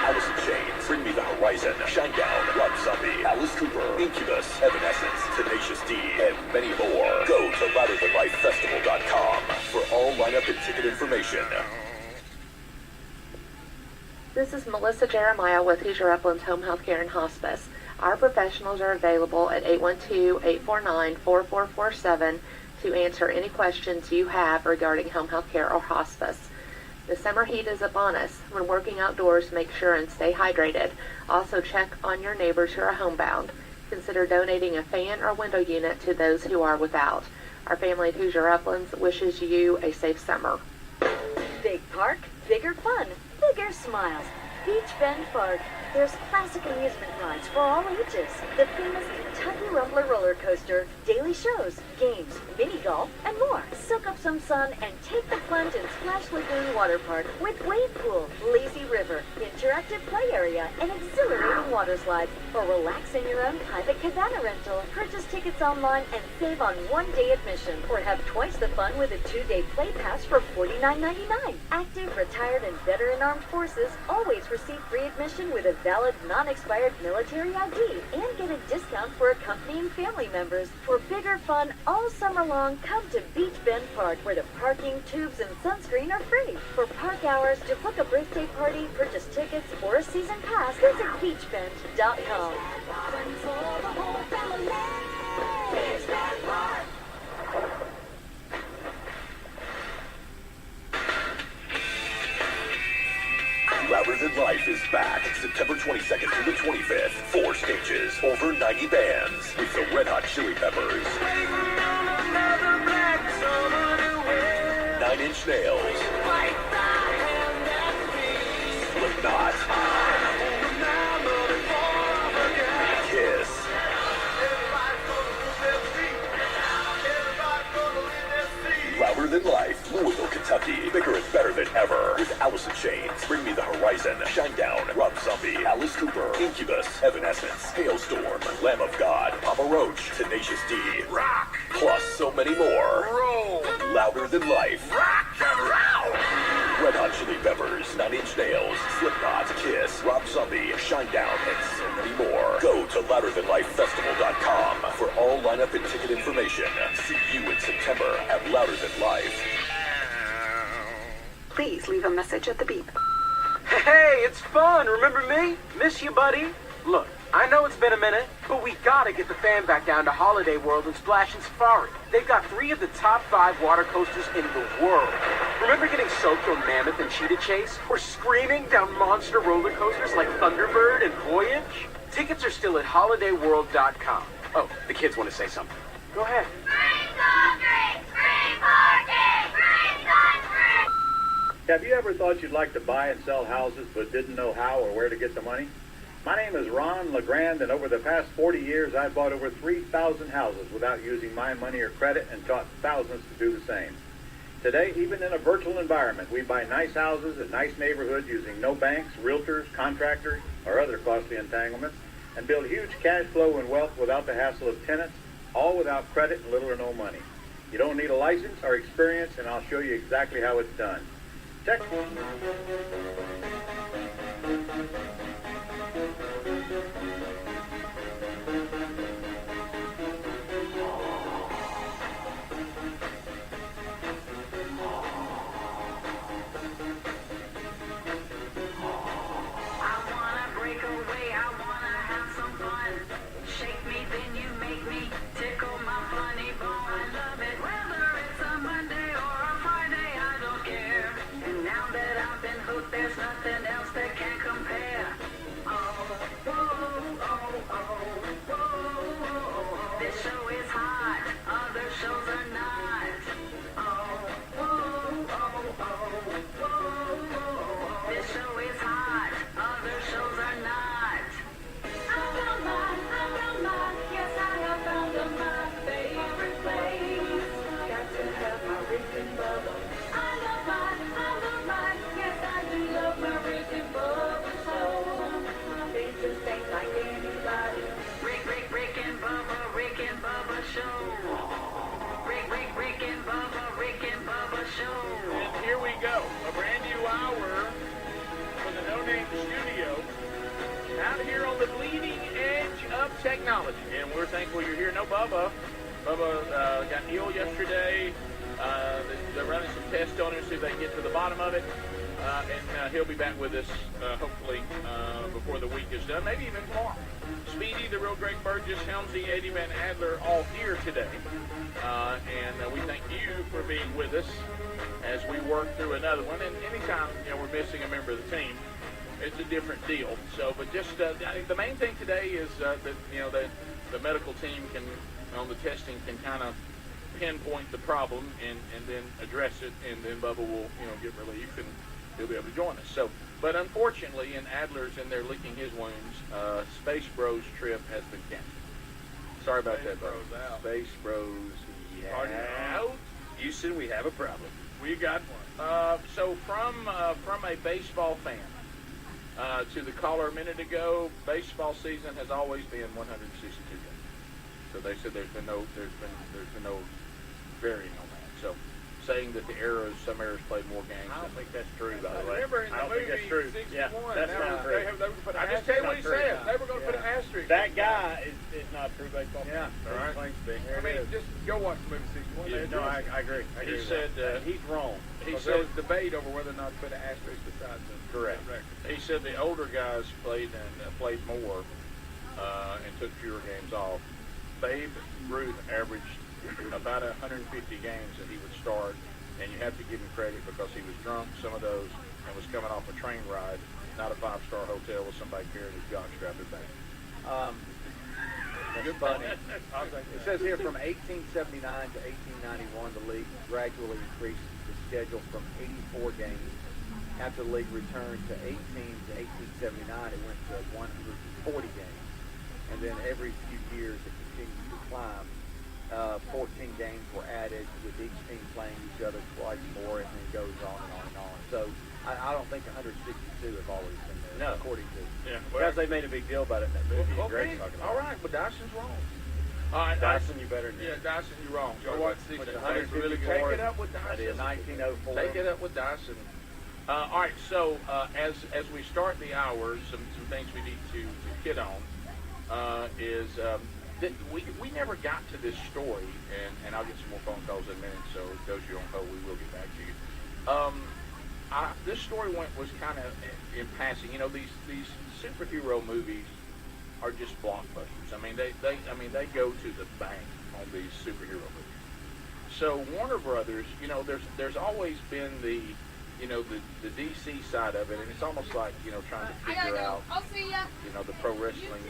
Alice in Chains, Bring Me the Horizon, Shinedown, Rob Zombie, Alice Cooper, Incubus, Evanescence, Tenacious D, and many more. Go to louderthanlifefestival.com for all lineup and ticket information. This is Melissa Jeremiah with Hoosier Uplands Home Health Care and Hospice. Our professionals are available at 812-849-4447 to answer any questions you have regarding home health care or hospice. The summer heat is upon us. When working outdoors, make sure and stay hydrated. Also check on your neighbors who are homebound. Consider donating a fan or window unit to those who are without. Our family at Hoosier Uplands wishes you a safe summer. Big park, bigger fun, bigger smiles. Beach Bend Park. There's classic amusement rides for all ages. The famous Kentucky Rumbler roller coaster, daily shows, games, mini golf, and more. Soak up some sun and take the plunge in Splash Lagoon Water Park with wave pool, lazy river, interactive play area, and exhilarating water slides. Or relax in your own private cabana rental. Purchase tickets online and save on one-day admission. Or have twice the fun with a 2-day play pass for $49.99. Active, retired, and veteran armed forces always receive free admission with a valid, non-expired military ID and get a discount for accompanying family members. For bigger fun all summer long, come to Beach Bend Park, where the parking, tubes, and sunscreen are free. For park hours, to book a birthday party, purchase tickets, or a season pass, visit beachbend.com. Louder Than Life is back, September 22nd through the 25th. 4 stages, over 90 bands, with the Red Hot Chili Peppers, 9 Inch Nails, Slipknot, Kiss, Louder Than Life, Louisville, Kentucky, bigger and better than ever, with Alice in Chains, Bring Me the Horizon, Shinedown, Rob Zombie, Alice Cooper, Incubus, Evanescence, Hailstorm, Lamb of God, Papa Roach, Tenacious D, Rock, plus so many more. Roll. Louder Than Life, Rock and Roll. Red Hot Chili Peppers, 9 Inch Nails, Slipknot, Kiss, Rob Zombie, Shinedown, and so many more. Go to louderthanlifefestival.com for all lineup and ticket information. See you in September at Louder Than Life. Please leave a message at the beep. Hey, it's fun. Remember me? Miss you, buddy. Look, I know it's been a minute, but we gotta get the fan back down to Holiday World and Splash and Safari. They've got 3 of the top 5 water coasters in the world. Remember getting soaked on Mammoth and Cheetah Chase? Or screaming down monster roller coasters like Thunderbird and Voyage? Tickets are still at holidayworld.com. Oh, the kids want to say something. Go ahead. Have you ever thought you'd like to buy and sell houses but didn't know how or where to get the money? My name is Ron LeGrand, and over the past 40 years, I've bought over 3,000 houses without using my money or credit and taught thousands to do the same. Today, even in a virtual environment, we buy nice houses in nice neighborhoods using no banks, realtors, contractors, or other costly entanglements, and build huge cash flow and wealth without the hassle of tenants, all without credit and little or no money. You don't need a license or experience, and I'll show you exactly how it's done. Check. Technology, and we're thankful you're here. No, Bubba got ill yesterday. They're running some tests on him to see if they can get to the bottom of it. and he'll be back with us hopefully before the week is done, maybe even tomorrow. Speedy, the real Greg Burgess, Helmsy, Eddie Van Adler, all here today. And we thank you for being with us as we work through another one. And anytime we're missing a member of the team, it's a different deal. So, but just I think the main thing today is that the medical team can, on the testing, can kind of pinpoint the problem and then address it, and then Bubba will get relief and he'll be able to join us. So, but unfortunately, in Adler's and they're licking his wounds, Space Bros trip has been canceled. Sorry about that, Bubba. Space Bros, out. Houston, we have a problem. We got one. So from a baseball fan to the caller a minute ago, baseball season has always been 162 games. So they said there's been no varying on that. So saying that some eras played more games. I don't think that's true, by the way. Remember in the movie 61, yeah, that's not true. I just tell you what he said. They were going to put an asterisk. That guy is not a true baseball fan. Yeah, all right. Claims to be. I mean, just go watch the movie 61. Yeah, no, I agree. He said he's wrong. He said debate over whether or not to put an asterisk beside the correct record. He said the older guys played more and took fewer games off. Babe Ruth averaged about 150 games that he would start, and you have to give him credit because he was drunk some of those and was coming off a train ride, not a five-star hotel with somebody carrying his jockstrap at back. That's funny. It says here from 1879 to 1891, the league gradually increased the schedule from 84 games. After the league returned to 18 to 1879, it went to 140 games. And then every few years it continued to climb. 14 games were added with each team playing each other twice more, and then it goes on and on and on. So I don't think 162 have always been there, according to. Yeah, because they made a big deal about it in that movie. Okay, all right, but Dyson's wrong. All right, Dyson, you better know. Yeah, Dyson, you're wrong. Go watch 60. Really take it up with Dyson. That is 1904. Take it up with Dyson. All right, so as we start the hours, some things we need to hit on is that we never got to this story, and I'll get some more phone calls in a minute, so those of you on hold, we will get back to you. This story was kind of in passing. These superhero movies are just blockbusters. I mean, they go to the bank on these superhero movies. So Warner Brothers, there's always been the DC side of it, and it's almost like trying to figure out the pro wrestling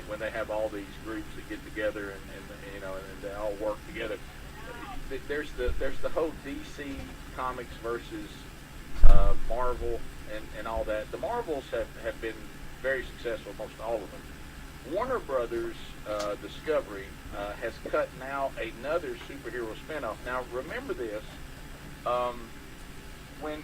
when they have all these groups that get together and they all work together. There's the whole DC Comics versus Marvel and all that. The Marvels have been very successful, most all of them. Warner Brothers Discovery has cut now another superhero spinoff. Now remember this. When